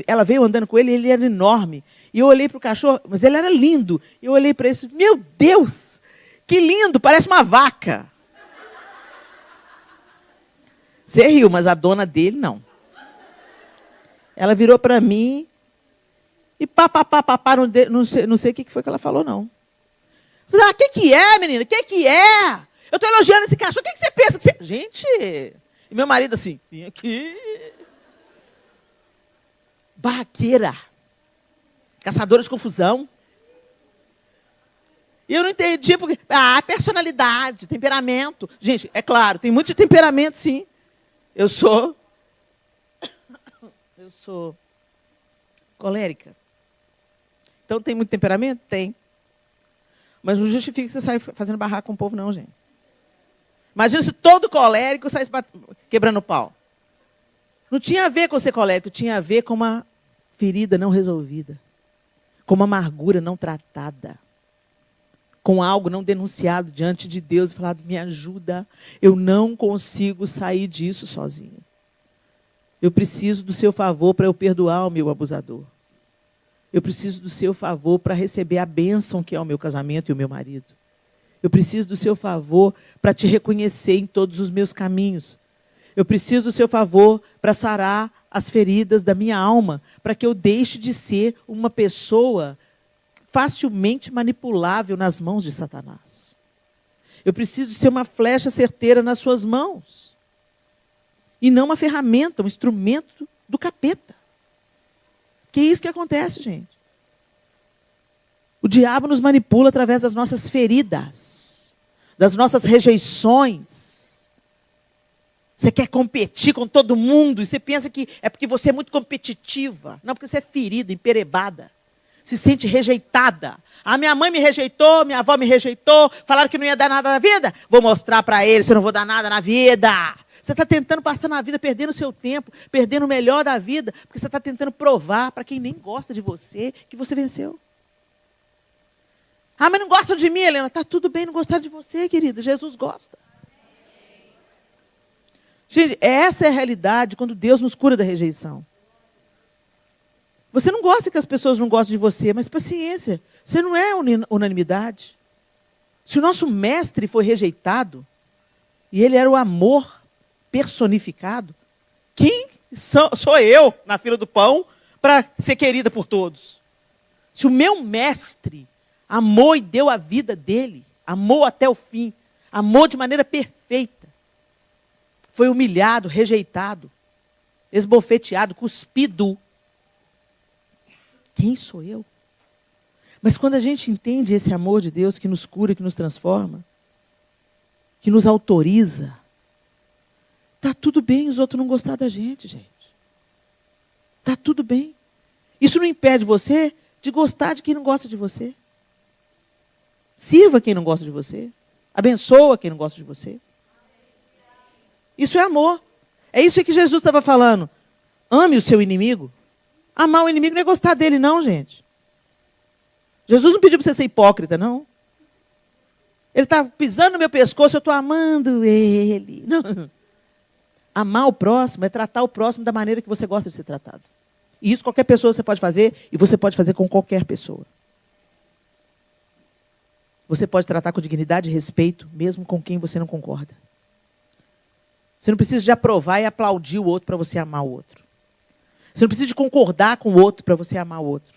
ela veio andando com ele, e ele era enorme. E eu olhei para o cachorro, mas ele era lindo. E eu olhei para ele e disse, meu Deus, que lindo, parece uma vaca. Você riu, mas a dona dele, não. Ela virou para mim e papapá, não sei o que foi que ela falou, não. Eu falei, o que é, menina? O que é? Eu estou elogiando esse cachorro, o que você pensa? Gente, e meu marido assim, vim aqui. Barraqueira. Caçadora de confusão. E eu não entendi porque... personalidade, temperamento. Gente, é claro, tem muito de temperamento, sim. Eu sou colérica. Então, tem muito temperamento? Tem. Mas não justifica que você saia fazendo barraco com o povo, não, gente. Imagina se todo colérico saísse quebrando pau. Não tinha a ver com ser colérico, tinha a ver com uma ferida não resolvida, com uma amargura não tratada, com algo não denunciado diante de Deus e falado, me ajuda, eu não consigo sair disso sozinho. Eu preciso do seu favor para eu perdoar o meu abusador. Eu preciso do seu favor para receber a bênção que é o meu casamento e o meu marido. Eu preciso do seu favor para te reconhecer em todos os meus caminhos. Eu preciso do seu favor para sarar as feridas da minha alma, para que eu deixe de ser uma pessoa facilmente manipulável nas mãos de Satanás. Eu preciso ser uma flecha certeira nas suas mãos. E não uma ferramenta, um instrumento do capeta. Que é isso que acontece, gente. O diabo nos manipula através das nossas feridas, das nossas rejeições. Você quer competir com todo mundo e você pensa que é porque você é muito competitiva. Não, porque você é ferida, emperebada. Se sente rejeitada. A minha mãe me rejeitou, minha avó me rejeitou, falaram que não ia dar nada na vida. Vou mostrar para eles que eu não vou dar nada na vida. Você está tentando passar na vida, perdendo o seu tempo, perdendo o melhor da vida, porque você está tentando provar para quem nem gosta de você que você venceu. Mas não gosta de mim, Helena. Está tudo bem não gostar de você, querida. Jesus gosta. Gente, essa é a realidade quando Deus nos cura da rejeição. Você não gosta que as pessoas não gostem de você, mas paciência, você não é unanimidade. Se o nosso mestre foi rejeitado, e ele era o amor personificado, quem sou eu na fila do pão para ser querida por todos? Se o meu mestre amou e deu a vida dele, amou até o fim, amou de maneira perfeita, foi humilhado, rejeitado, esbofeteado, cuspido. Quem sou eu? Mas quando a gente entende esse amor de Deus que nos cura, que nos transforma, que nos autoriza, está tudo bem os outros não gostar da gente, gente. Está tudo bem. Isso não impede você de gostar de quem não gosta de você. Sirva quem não gosta de você. Abençoa quem não gosta de você. Isso é amor. É isso que Jesus estava falando. Ame o seu inimigo. Amar o inimigo não é gostar dele, não, gente. Jesus não pediu para você ser hipócrita, não. Ele está pisando no meu pescoço, eu estou amando ele. Não. Amar o próximo é tratar o próximo da maneira que você gosta de ser tratado. E isso qualquer pessoa você pode fazer, e você pode fazer com qualquer pessoa. Você pode tratar com dignidade e respeito, mesmo com quem você não concorda. Você não precisa de aprovar e aplaudir o outro para você amar o outro. Você não precisa de concordar com o outro para você amar o outro.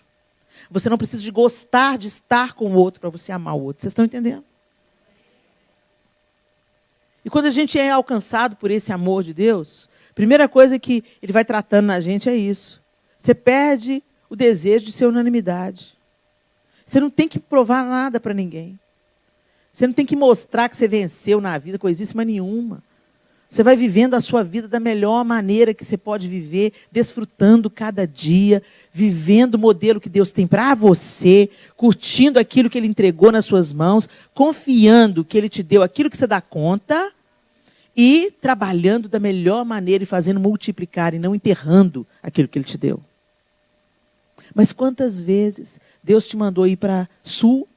Você não precisa de gostar de estar com o outro para você amar o outro. Vocês estão entendendo? E quando a gente é alcançado por esse amor de Deus, a primeira coisa que Ele vai tratando na gente é isso. Você perde o desejo de ser unanimidade. Você não tem que provar nada para ninguém. Você não tem que mostrar que você venceu na vida, coisíssima nenhuma. Você vai vivendo a sua vida da melhor maneira que você pode viver, desfrutando cada dia, vivendo o modelo que Deus tem para você, curtindo aquilo que Ele entregou nas suas mãos, confiando que Ele te deu aquilo que você dá conta e trabalhando da melhor maneira e fazendo multiplicar e não enterrando aquilo que Ele te deu. Mas quantas vezes Deus te mandou ir para sul,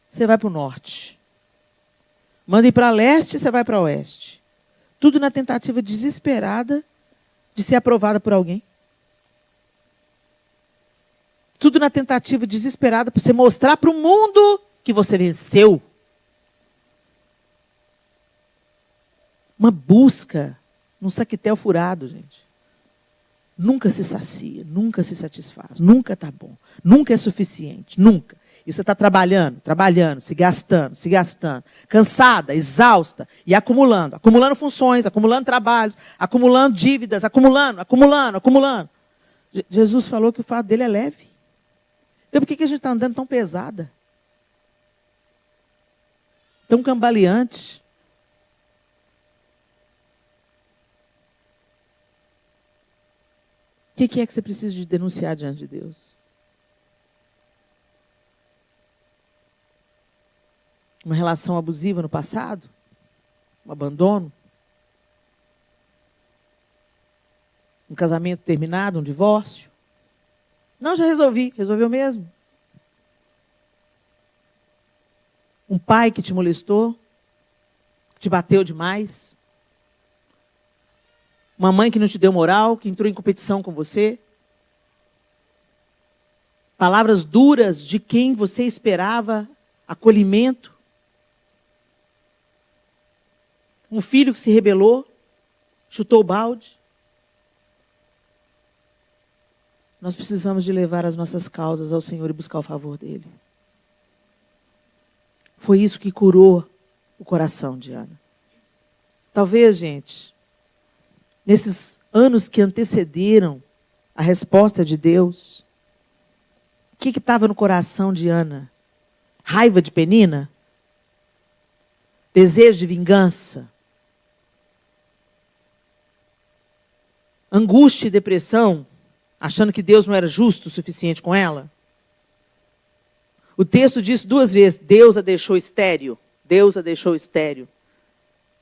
você vai para o norte. Manda ir para leste, você vai para oeste. Tudo na tentativa desesperada de ser aprovada por alguém. Tudo na tentativa desesperada para você mostrar para o mundo que você venceu. Uma busca num saquetel furado, gente. Nunca se sacia, nunca se satisfaz, nunca está bom, nunca é suficiente, nunca. E você está trabalhando, se gastando, cansada, exausta e acumulando funções, acumulando trabalhos, acumulando dívidas, acumulando. Jesus falou que o fardo dele é leve. Então por que a gente está andando tão pesada? Tão cambaleante? O que é que você precisa de denunciar diante de Deus? Uma relação abusiva no passado? Um abandono? Um casamento terminado? Um divórcio? Não, já resolvi. Resolveu mesmo? Um pai que te molestou? Que te bateu demais? Uma mãe que não te deu moral? Que entrou em competição com você? Palavras duras de quem você esperava acolhimento? Um filho que se rebelou, chutou o balde. Nós precisamos de levar as nossas causas ao Senhor e buscar o favor dEle. Foi isso que curou o coração de Ana. Talvez, gente, nesses anos que antecederam a resposta de Deus, o que estava no coração de Ana? Raiva de Penina? Desejo de vingança? Angústia e depressão, achando que Deus não era justo o suficiente com ela? O texto diz 2 vezes, Deus a deixou estéril. Deus a deixou estéril.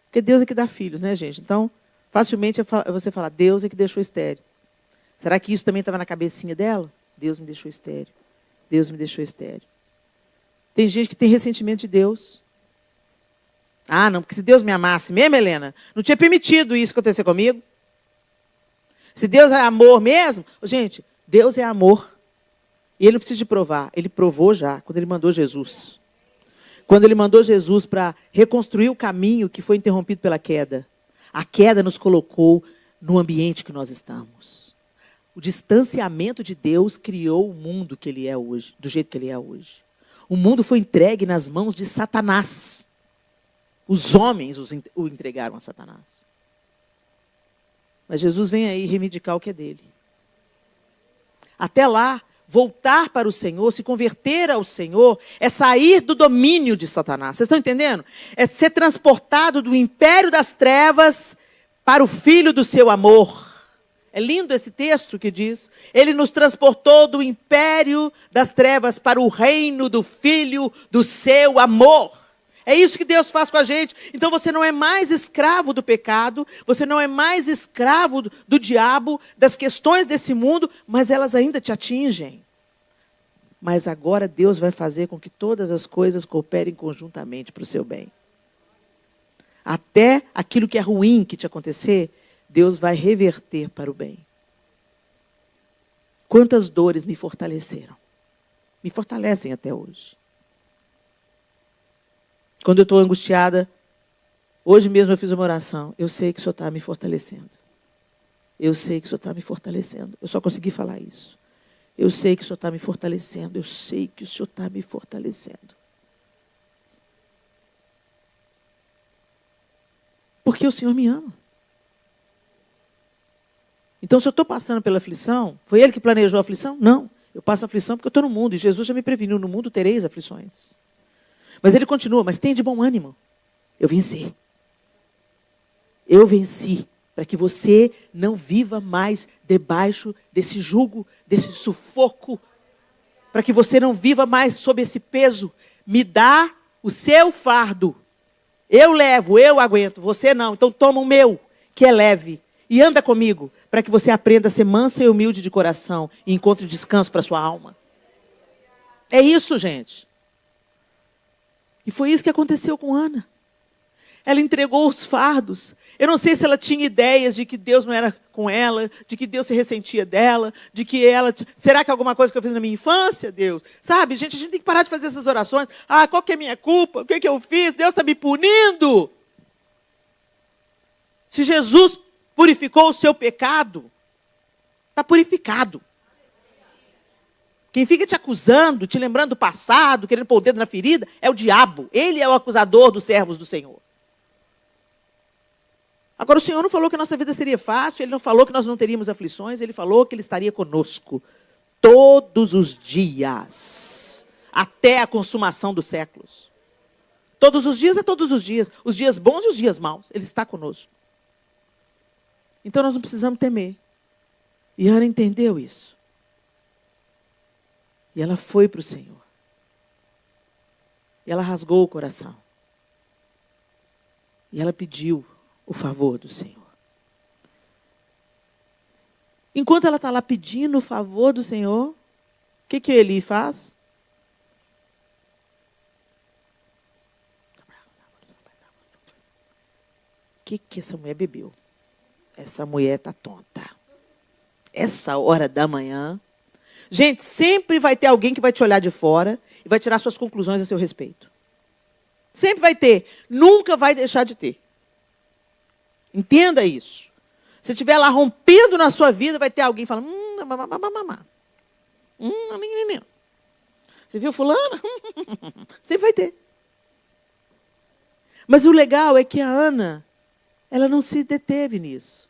Porque Deus é que dá filhos, né, gente? Então, facilmente você fala, Deus é que deixou estéril. Será que isso também estava na cabecinha dela? Deus me deixou estéril. Deus me deixou estéril. Tem gente que tem ressentimento de Deus. Ah, não, porque se Deus me amasse mesmo, Helena, não tinha permitido isso acontecer comigo. Se Deus é amor mesmo, gente, Deus é amor. E Ele não precisa de provar, Ele provou já, quando Ele mandou Jesus. Quando Ele mandou Jesus para reconstruir o caminho que foi interrompido pela queda. A queda nos colocou no ambiente que nós estamos. O distanciamento de Deus criou o mundo que Ele é hoje, do jeito que Ele é hoje. O mundo foi entregue nas mãos de Satanás. Os homens o entregaram a Satanás. Mas Jesus vem aí reivindicar o que é dele. Até lá, voltar para o Senhor, se converter ao Senhor, é sair do domínio de Satanás. Vocês estão entendendo? É ser transportado do império das trevas para o filho do seu amor. É lindo esse texto que diz, Ele nos transportou do império das trevas para o reino do filho do seu amor. É isso que Deus faz com a gente. Então você não é mais escravo do pecado, você não é mais escravo do diabo, das questões desse mundo, mas elas ainda te atingem. Mas agora Deus vai fazer com que todas as coisas cooperem conjuntamente para o seu bem. Até aquilo que é ruim que te acontecer, Deus vai reverter para o bem. Quantas dores me fortaleceram? Me fortalecem até hoje. Quando eu estou angustiada, hoje mesmo eu fiz uma oração. Eu sei que o Senhor está me fortalecendo. Eu sei que o Senhor está me fortalecendo. Eu só consegui falar isso. Eu sei que o Senhor está me fortalecendo. Eu sei que o Senhor está me fortalecendo. Porque o Senhor me ama. Então, se eu estou passando pela aflição, foi Ele que planejou a aflição? Não. Eu passo a aflição porque eu estou no mundo. E Jesus já me preveniu, no mundo tereis aflições. Mas Ele continua, mas tenha de bom ânimo. Eu venci. Eu venci. Para que você não viva mais debaixo desse jugo, desse sufoco. Para que você não viva mais sob esse peso. Me dá o seu fardo. Eu levo, eu aguento. Você não. Então toma o meu, que é leve. E anda comigo, para que você aprenda a ser mansa e humilde de coração. E encontre descanso para a sua alma. É isso, gente. E foi isso que aconteceu com Ana. Ela entregou os fardos. Eu não sei se ela tinha ideias de que Deus não era com ela, de que Deus se ressentia dela, de que ela... Será que é alguma coisa que eu fiz na minha infância, Deus? Sabe, gente, a gente tem que parar de fazer essas orações. Ah, qual que é a minha culpa? O que que eu fiz? Deus está me punindo. Se Jesus purificou o seu pecado, está purificado. Quem fica te acusando, te lembrando do passado, querendo pôr o dedo na ferida, é o diabo. Ele é o acusador dos servos do Senhor. Agora, o Senhor não falou que a nossa vida seria fácil, Ele não falou que nós não teríamos aflições, Ele falou que Ele estaria conosco todos os dias, até a consumação dos séculos. Todos os dias é todos os dias bons e os dias maus, Ele está conosco. Então, nós não precisamos temer. E Ana entendeu isso. E ela foi para o Senhor. E ela rasgou o coração. E ela pediu o favor do Senhor. Enquanto ela está lá pedindo o favor do Senhor, o que que Eli faz? O que essa mulher bebeu? Essa mulher está tonta. Essa hora da manhã. Gente, sempre vai ter alguém que vai te olhar de fora e vai tirar suas conclusões a seu respeito. Sempre vai ter. Nunca vai deixar de ter. Entenda isso. Se estiver lá rompendo na sua vida, vai ter alguém falando... Você viu fulano? Sempre vai ter. Mas o legal é que a Ana, ela não se deteve nisso.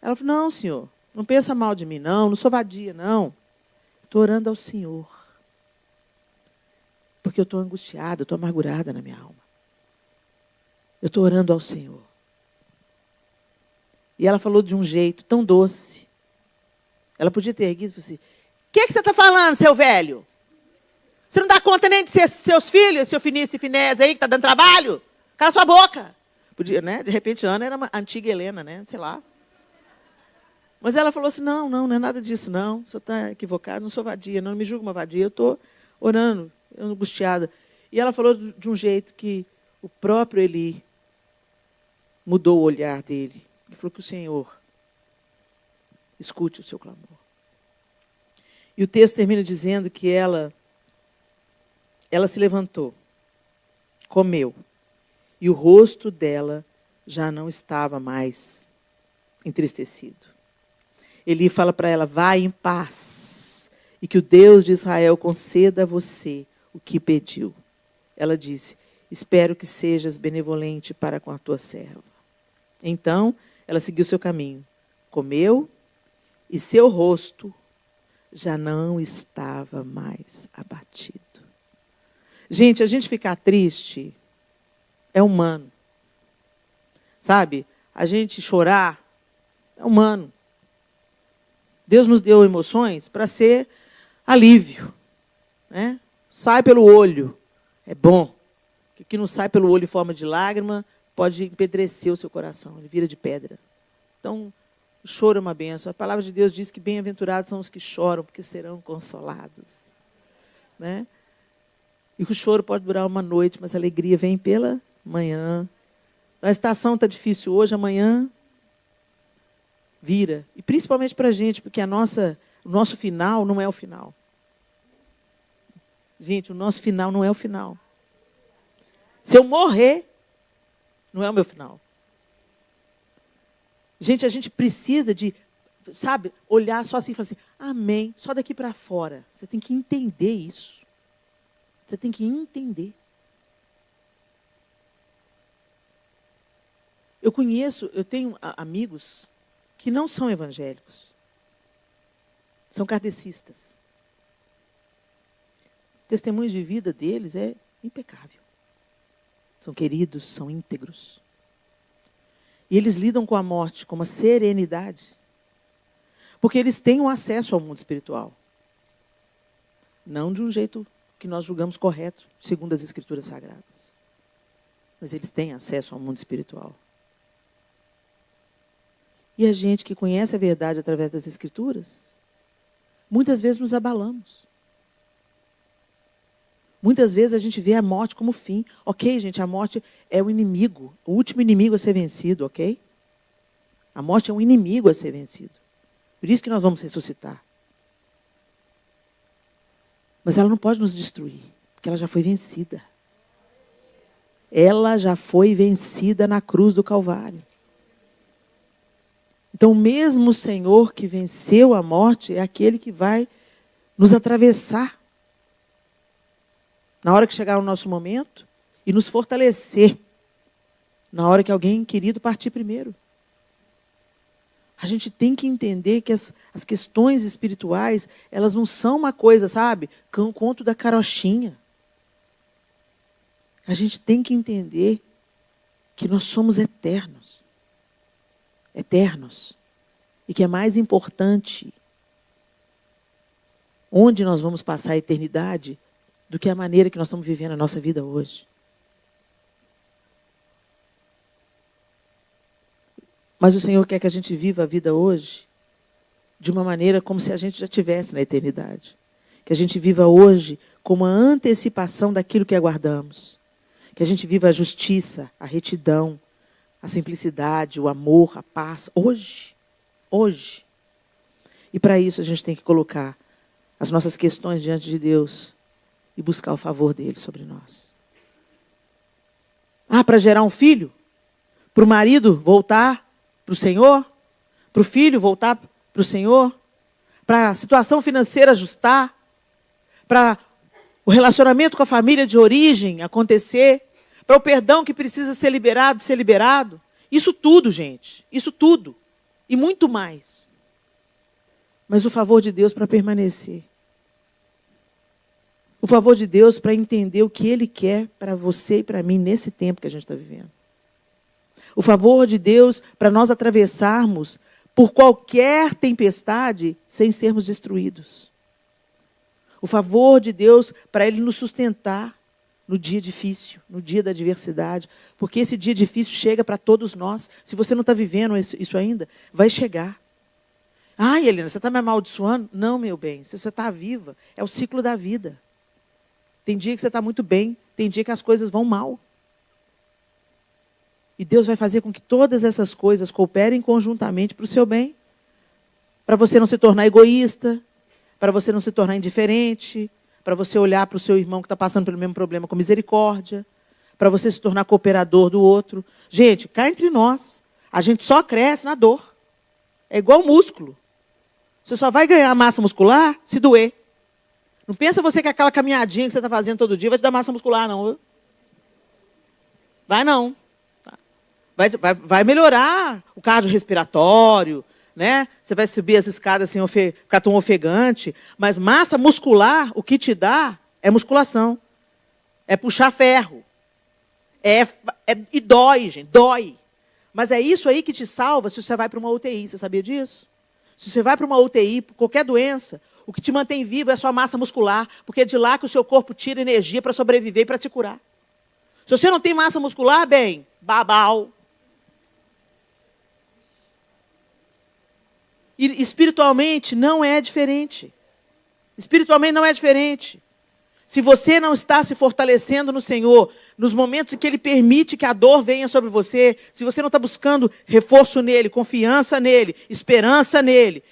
Ela falou, não, Senhor, não pensa mal de mim, não sou vadia, não. Estou orando ao Senhor. Porque eu estou angustiada, eu estou amargurada na minha alma. Eu estou orando ao Senhor. E ela falou de um jeito tão doce. Ela podia ter erguido e falado assim, o que você está falando, seu velho? Você não dá conta nem de ser seus filhos, seu Finício e Finés aí, que está dando trabalho? Cala sua boca. Podia, né? De repente, Ana era uma antiga Helena, né? Sei lá. Mas ela falou assim, não é nada disso, não. O senhor está equivocado, não sou vadia, não me julgue uma vadia. Eu estou orando, angustiada. E ela falou de um jeito que o próprio Eli mudou o olhar dele. Ele falou que o Senhor escute o seu clamor. E o texto termina dizendo que ela se levantou, comeu, e o rosto dela já não estava mais entristecido. Eli fala para ela, vai em paz, e que o Deus de Israel conceda a você o que pediu. Ela disse, espero que sejas benevolente para com a tua serva. Então, ela seguiu seu caminho, comeu, e seu rosto já não estava mais abatido. Gente, a gente ficar triste é humano. Sabe? A gente chorar é humano. Deus nos deu emoções para ser alívio. Né? Sai pelo olho. É bom. que o que não sai pelo olho em forma de lágrima pode empedrecer o seu coração, ele vira de pedra. Então, o choro é uma bênção. A palavra de Deus diz que bem-aventurados são os que choram, porque serão consolados. Né? E o choro pode durar uma noite, mas a alegria vem pela manhã. A estação está difícil hoje, amanhã vira. E principalmente para a gente, porque o nosso final não é o final. Gente, o nosso final não é o final. Se eu morrer, não é o meu final. Gente, a gente precisa de, sabe, olhar só assim e falar assim, amém, só daqui para fora. Você tem que entender isso. Você tem que entender. Eu tenho amigos que não são evangélicos. São kardecistas. O testemunho de vida deles é impecável. São queridos, são íntegros. E eles lidam com a morte com uma serenidade. Porque eles têm um acesso ao mundo espiritual. Não de um jeito que nós julgamos correto, segundo as Escrituras Sagradas. Mas eles têm acesso ao mundo espiritual. E a gente que conhece a verdade através das Escrituras, muitas vezes nos abalamos. Muitas vezes a gente vê a morte como fim. Ok, gente, a morte é o inimigo, o último inimigo a ser vencido, ok? A morte é um inimigo a ser vencido. Por isso que nós vamos ressuscitar. Mas ela não pode nos destruir, porque ela já foi vencida. Ela já foi vencida na cruz do Calvário. Então, o mesmo Senhor que venceu a morte é aquele que vai nos atravessar na hora que chegar o nosso momento e nos fortalecer na hora que alguém querido partir primeiro. A gente tem que entender que as questões espirituais, elas não são uma coisa, sabe, conto da carochinha. A gente tem que entender que nós somos eternos. Eternos. E que é mais importante onde nós vamos passar a eternidade do que a maneira que nós estamos vivendo a nossa vida hoje. Mas o Senhor quer que a gente viva a vida hoje de uma maneira como se a gente já estivesse na eternidade. Que a gente viva hoje como a antecipação daquilo que aguardamos. Que a gente viva a justiça, a retidão, a simplicidade, o amor, a paz, hoje. Hoje. E para isso a gente tem que colocar as nossas questões diante de Deus e buscar o favor dele sobre nós. Para gerar um filho? Para o marido voltar para o Senhor? Para o filho voltar para o Senhor? Para a situação financeira ajustar? Para o relacionamento com a família de origem acontecer? Para o perdão que precisa ser liberado? Isso tudo, gente. Isso tudo. E muito mais. Mas o favor de Deus para permanecer. O favor de Deus para entender o que Ele quer para você e para mim nesse tempo que a gente está vivendo. O favor de Deus para nós atravessarmos por qualquer tempestade sem sermos destruídos. O favor de Deus para Ele nos sustentar no dia difícil, no dia da adversidade. Porque esse dia difícil chega para todos nós. Se você não está vivendo isso ainda, vai chegar. Helena, você está me amaldiçoando? Não, meu bem, se você está viva, é o ciclo da vida. Tem dia que você está muito bem, tem dia que as coisas vão mal. E Deus vai fazer com que todas essas coisas cooperem conjuntamente para o seu bem. Para você não se tornar egoísta, para você não se tornar indiferente, para você olhar para o seu irmão que está passando pelo mesmo problema com misericórdia, para você se tornar cooperador do outro. Gente, cá entre nós, a gente só cresce na dor. É igual músculo. Você só vai ganhar massa muscular se doer. Não pensa você que aquela caminhadinha que você está fazendo todo dia vai te dar massa muscular, não. Viu? Vai não. Vai melhorar o cardiorrespiratório, né? Você vai subir as escadas sem ficar tão ofegante. Mas massa muscular, o que te dá é musculação. É puxar ferro. E dói, gente, dói. Mas é isso aí que te salva se você vai para uma UTI. Você sabia disso? Se você vai para uma UTI, por qualquer doença, o que te mantém vivo é a sua massa muscular, porque é de lá que o seu corpo tira energia para sobreviver e para te curar. Se você não tem massa muscular, bem, babau. E espiritualmente não é diferente. Espiritualmente não é diferente. Se você não está se fortalecendo no Senhor, nos momentos em que Ele permite que a dor venha sobre você, se você não está buscando reforço nele, confiança nele, esperança nele,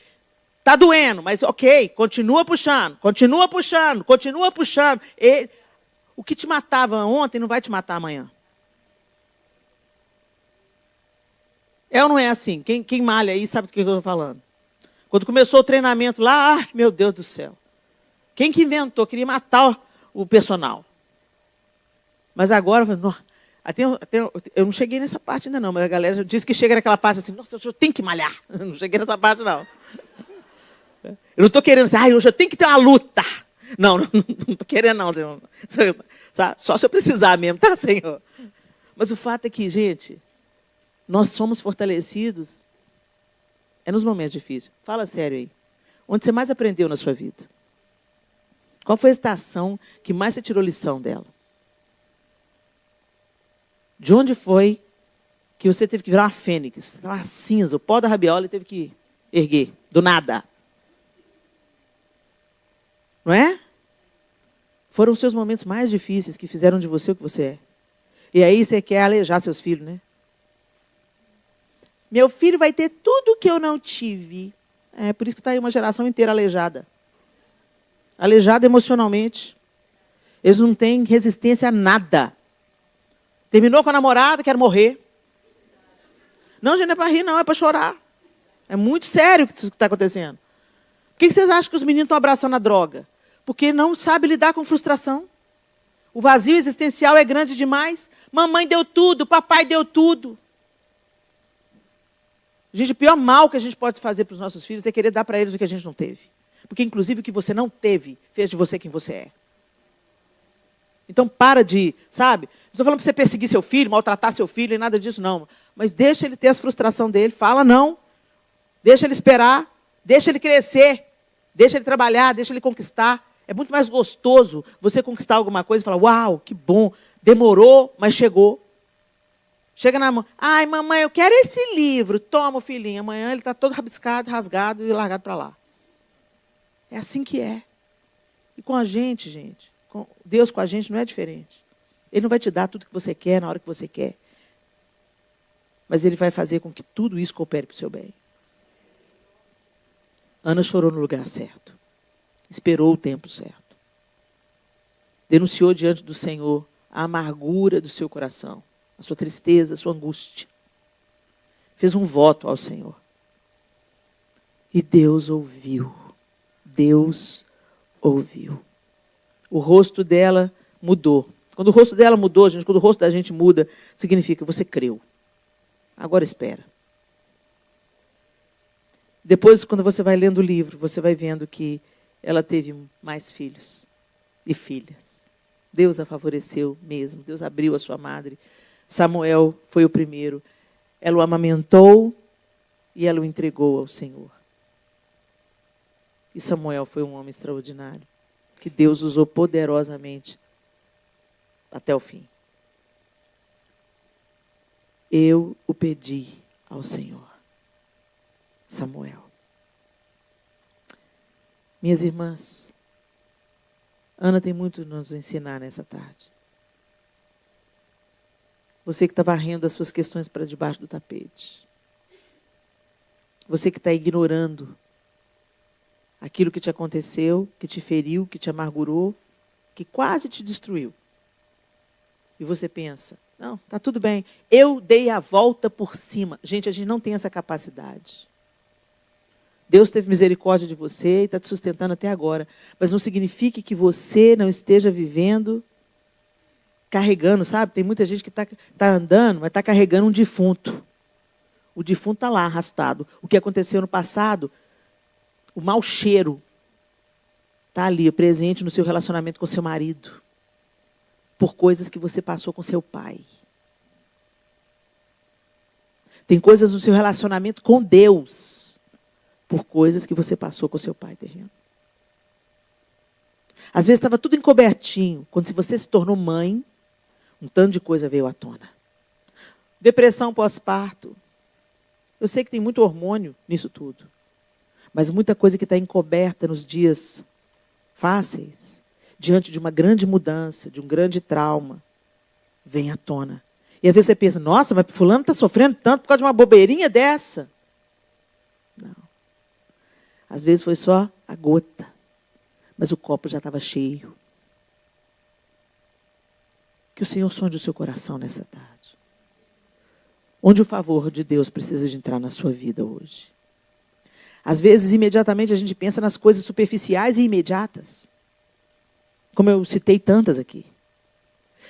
está doendo, mas ok, continua puxando, continua puxando, continua puxando. O que te matava ontem não vai te matar amanhã. É ou não é assim? Quem malha aí sabe do que eu estou falando. Quando começou o treinamento lá, ai, meu Deus do céu. Quem que inventou? Queria matar o personal. Mas agora, eu não cheguei nessa parte ainda não, mas a galera já disse que chega naquela parte assim, nossa, eu tenho que malhar. Eu não cheguei nessa parte não. Eu não estou querendo assim, hoje eu tenho que ter uma luta. Não estou querendo não, Senhor. Só se eu precisar mesmo, tá, Senhor? Mas o fato é que, gente, nós somos fortalecidos nos momentos difíceis. Fala sério aí. Onde você mais aprendeu na sua vida? Qual foi a estação que mais você tirou lição dela? De onde foi que você teve que virar uma fênix? Uma cinza, o pó da rabiola e teve que erguer, do nada. Não é? Foram os seus momentos mais difíceis que fizeram de você o que você é. E aí você quer alejar seus filhos, né? Meu filho vai ter tudo que eu não tive. É por isso que está aí uma geração inteira aleijada. Aleijada emocionalmente. Eles não têm resistência a nada. Terminou com a namorada, quer morrer. Não, gente, não é para rir, não, é para chorar. É muito sério o que está acontecendo. Por que vocês acham que os meninos estão abraçando a droga? Porque não sabem lidar com frustração. O vazio existencial é grande demais. Mamãe deu tudo, papai deu tudo. Gente, o pior mal que a gente pode fazer para os nossos filhos é querer dar para eles o que a gente não teve. Porque, inclusive, o que você não teve fez de você quem você é. Então, para de, sabe? Não estou falando para você perseguir seu filho, maltratar seu filho, e nada disso, não. Mas deixa ele ter as frustrações dele. Fala não. Deixa ele esperar. Deixa ele crescer. Deixa ele trabalhar. Deixa ele conquistar. É muito mais gostoso você conquistar alguma coisa e falar, uau, que bom. Demorou, mas chegou. Chega na mão. Ai, mamãe, eu quero esse livro. Toma, filhinho. Amanhã ele está todo rabiscado, rasgado e largado para lá. É assim que é. E com a gente, Deus com a gente não é diferente. Ele não vai te dar tudo que você quer, na hora que você quer. Mas Ele vai fazer com que tudo isso coopere para o seu bem. Ana chorou no lugar certo. Esperou o tempo certo. Denunciou diante do Senhor a amargura do seu coração, a sua tristeza, a sua angústia. Fez um voto ao Senhor. E Deus ouviu. Deus ouviu. O rosto dela mudou. Quando o rosto dela mudou, gente, quando o rosto da gente muda, significa que você creu. Agora espera. Depois, quando você vai lendo o livro, você vai vendo que ela teve mais filhos e filhas. Deus a favoreceu mesmo. Deus abriu a sua madre. Samuel foi o primeiro. Ela o amamentou e ela o entregou ao Senhor. E Samuel foi um homem extraordinário, que Deus usou poderosamente até o fim. Eu o pedi ao Senhor. Samuel. Minhas irmãs, Ana tem muito a nos ensinar nessa tarde. Você que está varrendo as suas questões para debaixo do tapete. Você que está ignorando aquilo que te aconteceu, que te feriu, que te amargurou, que quase te destruiu. E você pensa, não, está tudo bem. Eu dei a volta por cima. Gente, a gente não tem essa capacidade. Deus teve misericórdia de você e está te sustentando até agora. Mas não significa que você não esteja vivendo, carregando, sabe? Tem muita gente que está andando, mas está carregando um defunto. O defunto está lá, arrastado. O que aconteceu no passado, o mau cheiro está ali, presente no seu relacionamento com seu marido, por coisas que você passou com seu pai. Tem coisas no seu relacionamento com Deus, por coisas que você passou com seu pai terreno. Às vezes estava tudo encobertinho. Quando você se tornou mãe, Um tanto de coisa veio à tona. Depressão pós-parto. Eu sei que tem muito hormônio nisso tudo. Mas muita coisa que está encoberta nos dias fáceis, diante de uma grande mudança, de um grande trauma, vem à tona. E às vezes você pensa, nossa, mas fulano está sofrendo tanto por causa de uma bobeirinha dessa. Não. Às vezes foi só a gota, mas o copo já estava cheio. Que o Senhor sonde o seu coração nessa tarde. Onde o favor de Deus precisa de entrar na sua vida hoje. Às vezes, imediatamente, a gente pensa nas coisas superficiais e imediatas. Como eu citei tantas aqui.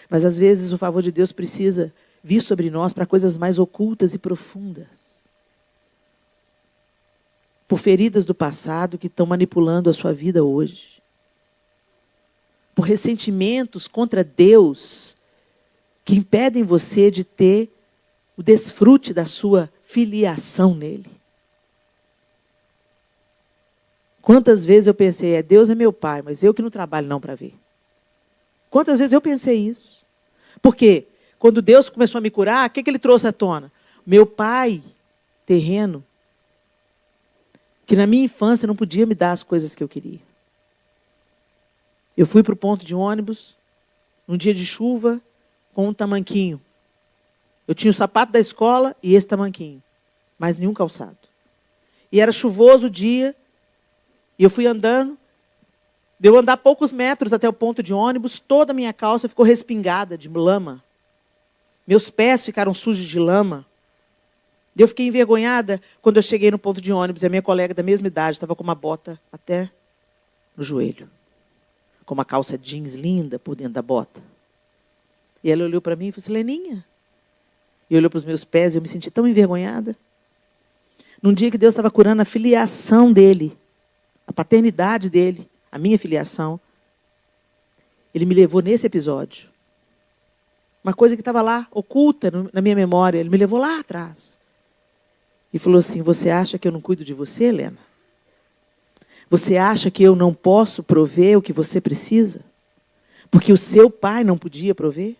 Mas, às vezes, o favor de Deus precisa vir sobre nós para coisas mais ocultas e profundas. Por feridas do passado que estão manipulando a sua vida hoje. Por ressentimentos contra Deus que impedem você de ter o desfrute da sua filiação nele. Quantas vezes eu pensei, Deus é meu pai, mas eu que não trabalho não para ver. Quantas vezes eu pensei isso? Porque quando Deus começou a me curar, o que ele trouxe à tona? Meu pai terreno, que na minha infância não podia me dar as coisas que eu queria. Eu fui para o ponto de ônibus, num dia de chuva, com um tamanquinho. Eu tinha o sapato da escola e esse tamanquinho, mas nenhum calçado. E era chuvoso o dia, e eu fui andando, deu andar poucos metros até o ponto de ônibus, toda a minha calça ficou respingada de lama. Meus pés ficaram sujos de lama. Eu fiquei envergonhada quando eu cheguei no ponto de ônibus, e a minha colega da mesma idade estava com uma bota até no joelho, com uma calça jeans linda por dentro da bota. E ela olhou para mim e falou assim, Leninha. E olhou para os meus pés e eu me senti tão envergonhada. Num dia que Deus estava curando a filiação dele, a paternidade dele, a minha filiação, ele me levou nesse episódio. Uma coisa que estava lá, oculta na minha memória, ele me levou lá atrás. E falou assim, você acha que eu não cuido de você, Helena? Você acha que eu não posso prover o que você precisa? Porque o seu pai não podia prover?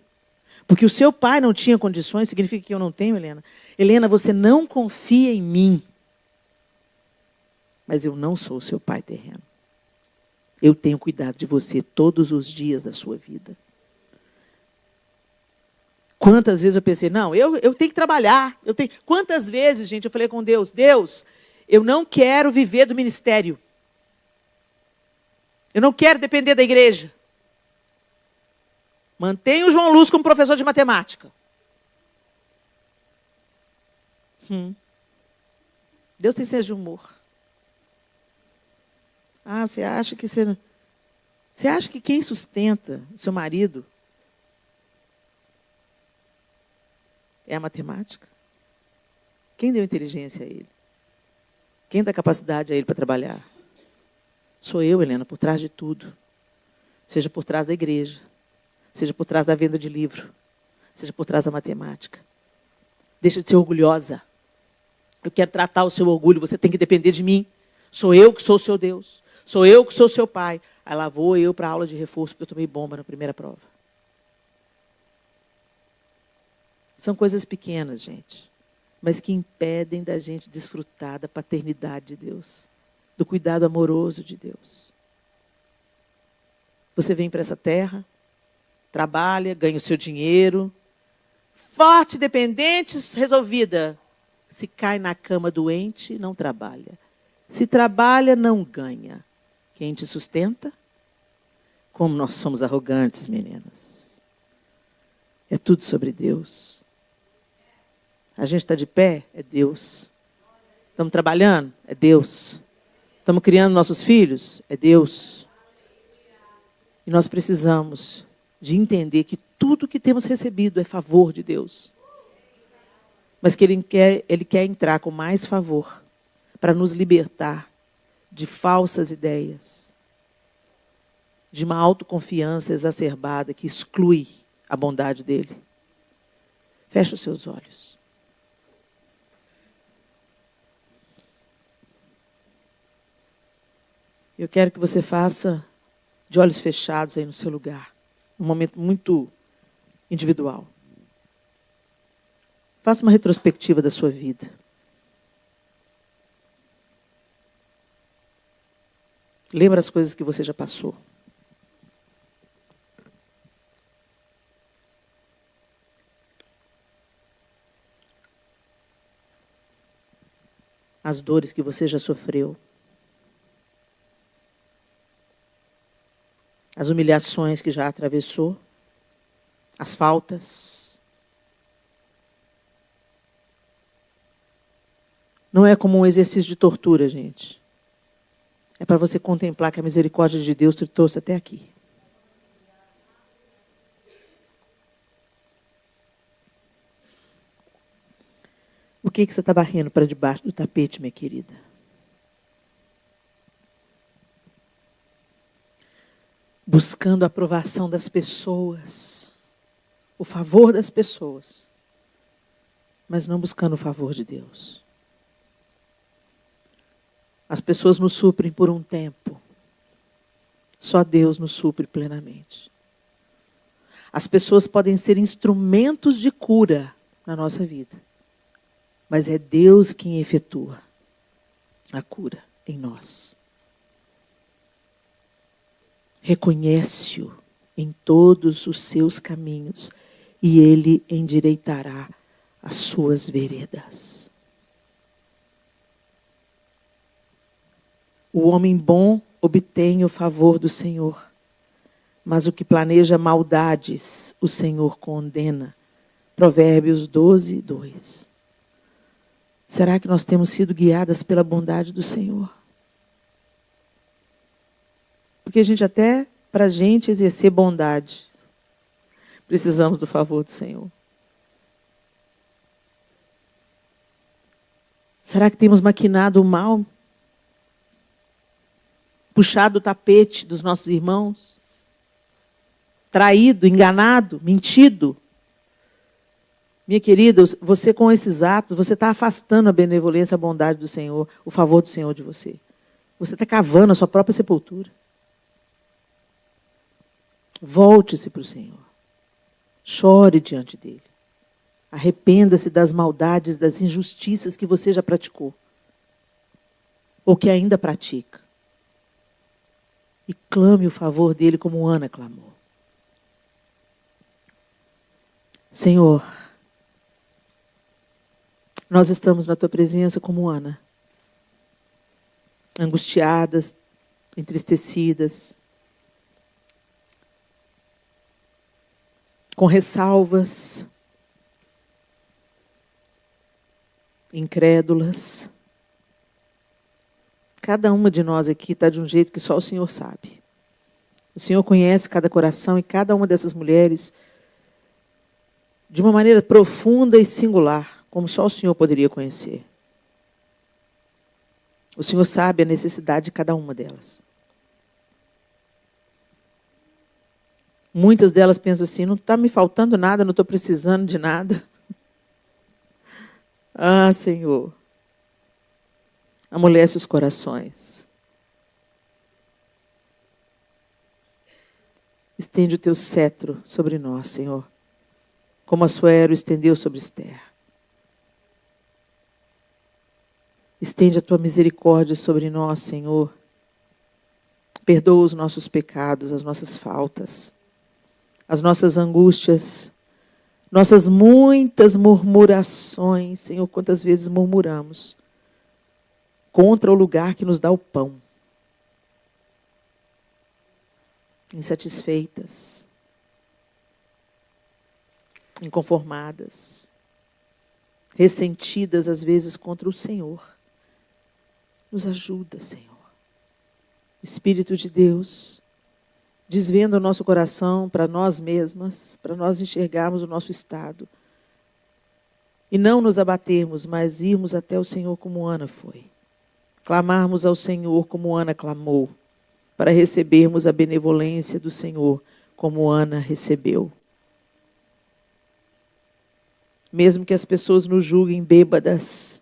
Porque o seu pai não tinha condições, significa que eu não tenho, Helena? Helena, você não confia em mim. Mas eu não sou o seu pai terreno. Eu tenho cuidado de você todos os dias da sua vida. Quantas vezes eu pensei, não, eu tenho que trabalhar. Quantas vezes, gente, eu falei com Deus, Deus, eu não quero viver do ministério. Eu não quero depender da igreja. Mantenha o João Luz como professor de matemática. Deus tem senso de humor. Ah, você acha que você acha que quem sustenta o seu marido é a matemática? Quem deu inteligência a ele? Quem dá capacidade a ele para trabalhar? Sou eu, Helena, por trás de tudo. Seja por trás da igreja, seja por trás da venda de livro, seja por trás da matemática. Deixa de ser orgulhosa. Eu quero tratar o seu orgulho, você tem que depender de mim. Sou eu que sou o seu Deus. Sou eu que sou o seu pai. Aí lá vou eu para a aula de reforço, porque eu tomei bomba na primeira prova. São coisas pequenas, gente, mas que impedem da gente desfrutar da paternidade de Deus, do cuidado amoroso de Deus. Você vem para essa terra, trabalha, ganha o seu dinheiro, forte, dependente, resolvida. Se cai na cama doente, não trabalha. Se trabalha, não ganha. Quem te sustenta? Como nós somos arrogantes, meninas. É tudo sobre Deus. A gente está de pé? É Deus. Estamos trabalhando? É Deus. Estamos criando nossos filhos? É Deus. E nós precisamos de entender que tudo que temos recebido é favor de Deus. Mas que Ele quer entrar com mais favor para nos libertar de falsas ideias, de uma autoconfiança exacerbada que exclui a bondade dEle. Feche os seus olhos. Eu quero que você faça de olhos fechados aí no seu lugar. Um momento muito individual. Faça uma retrospectiva da sua vida. Lembra as coisas que você já passou. As dores que você já sofreu. As humilhações que já atravessou. As faltas. Não é como um exercício de tortura, gente. É para você contemplar que a misericórdia de Deus te trouxe até aqui. O que você está varrendo para debaixo do tapete, minha querida? Buscando a aprovação das pessoas, o favor das pessoas, mas não buscando o favor de Deus. As pessoas nos suprem por um tempo. Só Deus nos supre plenamente. As pessoas podem ser instrumentos de cura na nossa vida. Mas é Deus quem efetua a cura em nós. Reconhece-o em todos os seus caminhos e Ele endireitará as suas veredas. O homem bom obtém o favor do Senhor, mas o que planeja maldades, o Senhor condena. Provérbios 12, 2. Será que nós temos sido guiadas pela bondade do Senhor? Porque até para a gente exercer bondade, precisamos do favor do Senhor. Será que temos maquinado o mal? Puxado o tapete dos nossos irmãos? Traído, enganado, mentido? Minha querida, você com esses atos, você está afastando a benevolência, a bondade do Senhor, o favor do Senhor de você. Você está cavando a sua própria sepultura. Volte-se para o Senhor. Chore diante dEle. Arrependa-se das maldades, das injustiças que você já praticou. Ou que ainda pratica. E clame o favor dEle como Ana clamou. Senhor, nós estamos na Tua presença como Ana. Angustiadas, entristecidas, com ressalvas, incrédulas. Cada uma de nós aqui está de um jeito que só o Senhor sabe. O Senhor conhece cada coração e cada uma dessas mulheres de uma maneira profunda e singular, como só o Senhor poderia conhecer. O Senhor sabe a necessidade de cada uma delas. Muitas delas pensam assim, não está me faltando nada, não estou precisando de nada. Ah, Senhor, amolece os corações. Estende o Teu cetro sobre nós, Senhor, como Assuero estendeu sobre Esther. Estende a Tua misericórdia sobre nós, Senhor. Perdoa os nossos pecados, as nossas faltas, as nossas angústias, nossas muitas murmurações. Senhor, quantas vezes murmuramos contra o lugar que nos dá o pão. Insatisfeitas, inconformadas, ressentidas às vezes contra o Senhor. Nos ajuda, Senhor. Espírito de Deus, desvenda o nosso coração para nós mesmas, para nós enxergarmos o nosso estado. E não nos abatermos, mas irmos até o Senhor como Ana foi. Clamarmos ao Senhor como Ana clamou, para recebermos a benevolência do Senhor como Ana recebeu. Mesmo que as pessoas nos julguem bêbadas,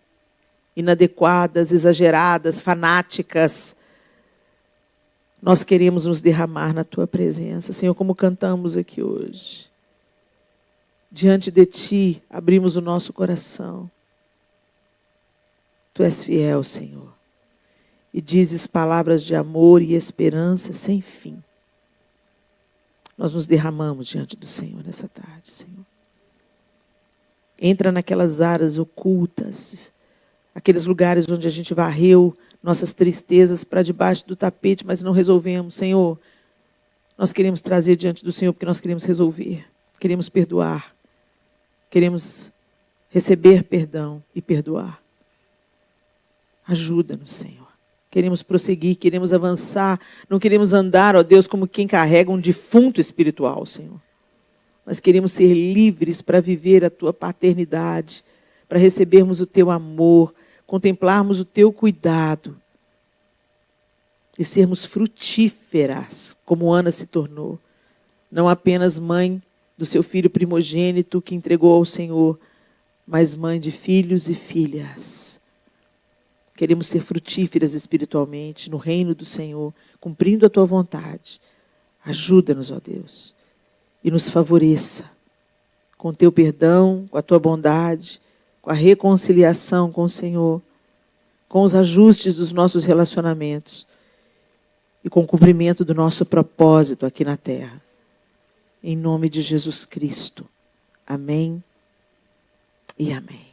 inadequadas, exageradas, fanáticas, nós queremos nos derramar na Tua presença, Senhor, como cantamos aqui hoje. diante de Ti, abrimos o nosso coração. Tu és fiel, Senhor, e dizes palavras de amor e esperança sem fim. Nós nos derramamos diante do Senhor nessa tarde, Senhor. Entra naquelas áreas ocultas, aqueles lugares onde a gente varreu nossas tristezas para debaixo do tapete, mas não resolvemos. Senhor, nós queremos trazer diante do Senhor porque nós queremos resolver, queremos perdoar, queremos receber perdão e perdoar. Ajuda-nos, Senhor. Queremos prosseguir, queremos avançar, não queremos andar, ó Deus, como quem carrega um defunto espiritual, Senhor. Mas queremos ser livres para viver a Tua paternidade, para recebermos o Teu amor, contemplarmos o Teu cuidado e sermos frutíferas, como Ana se tornou. Não apenas mãe do seu filho primogênito que entregou ao Senhor, mas mãe de filhos e filhas. Queremos ser frutíferas espiritualmente no reino do Senhor, cumprindo a Tua vontade. Ajuda-nos, ó Deus, e nos favoreça com o Teu perdão, com a Tua bondade, com a reconciliação com o Senhor, com os ajustes dos nossos relacionamentos e com o cumprimento do nosso propósito aqui na terra. Em nome de Jesus Cristo. Amém e amém.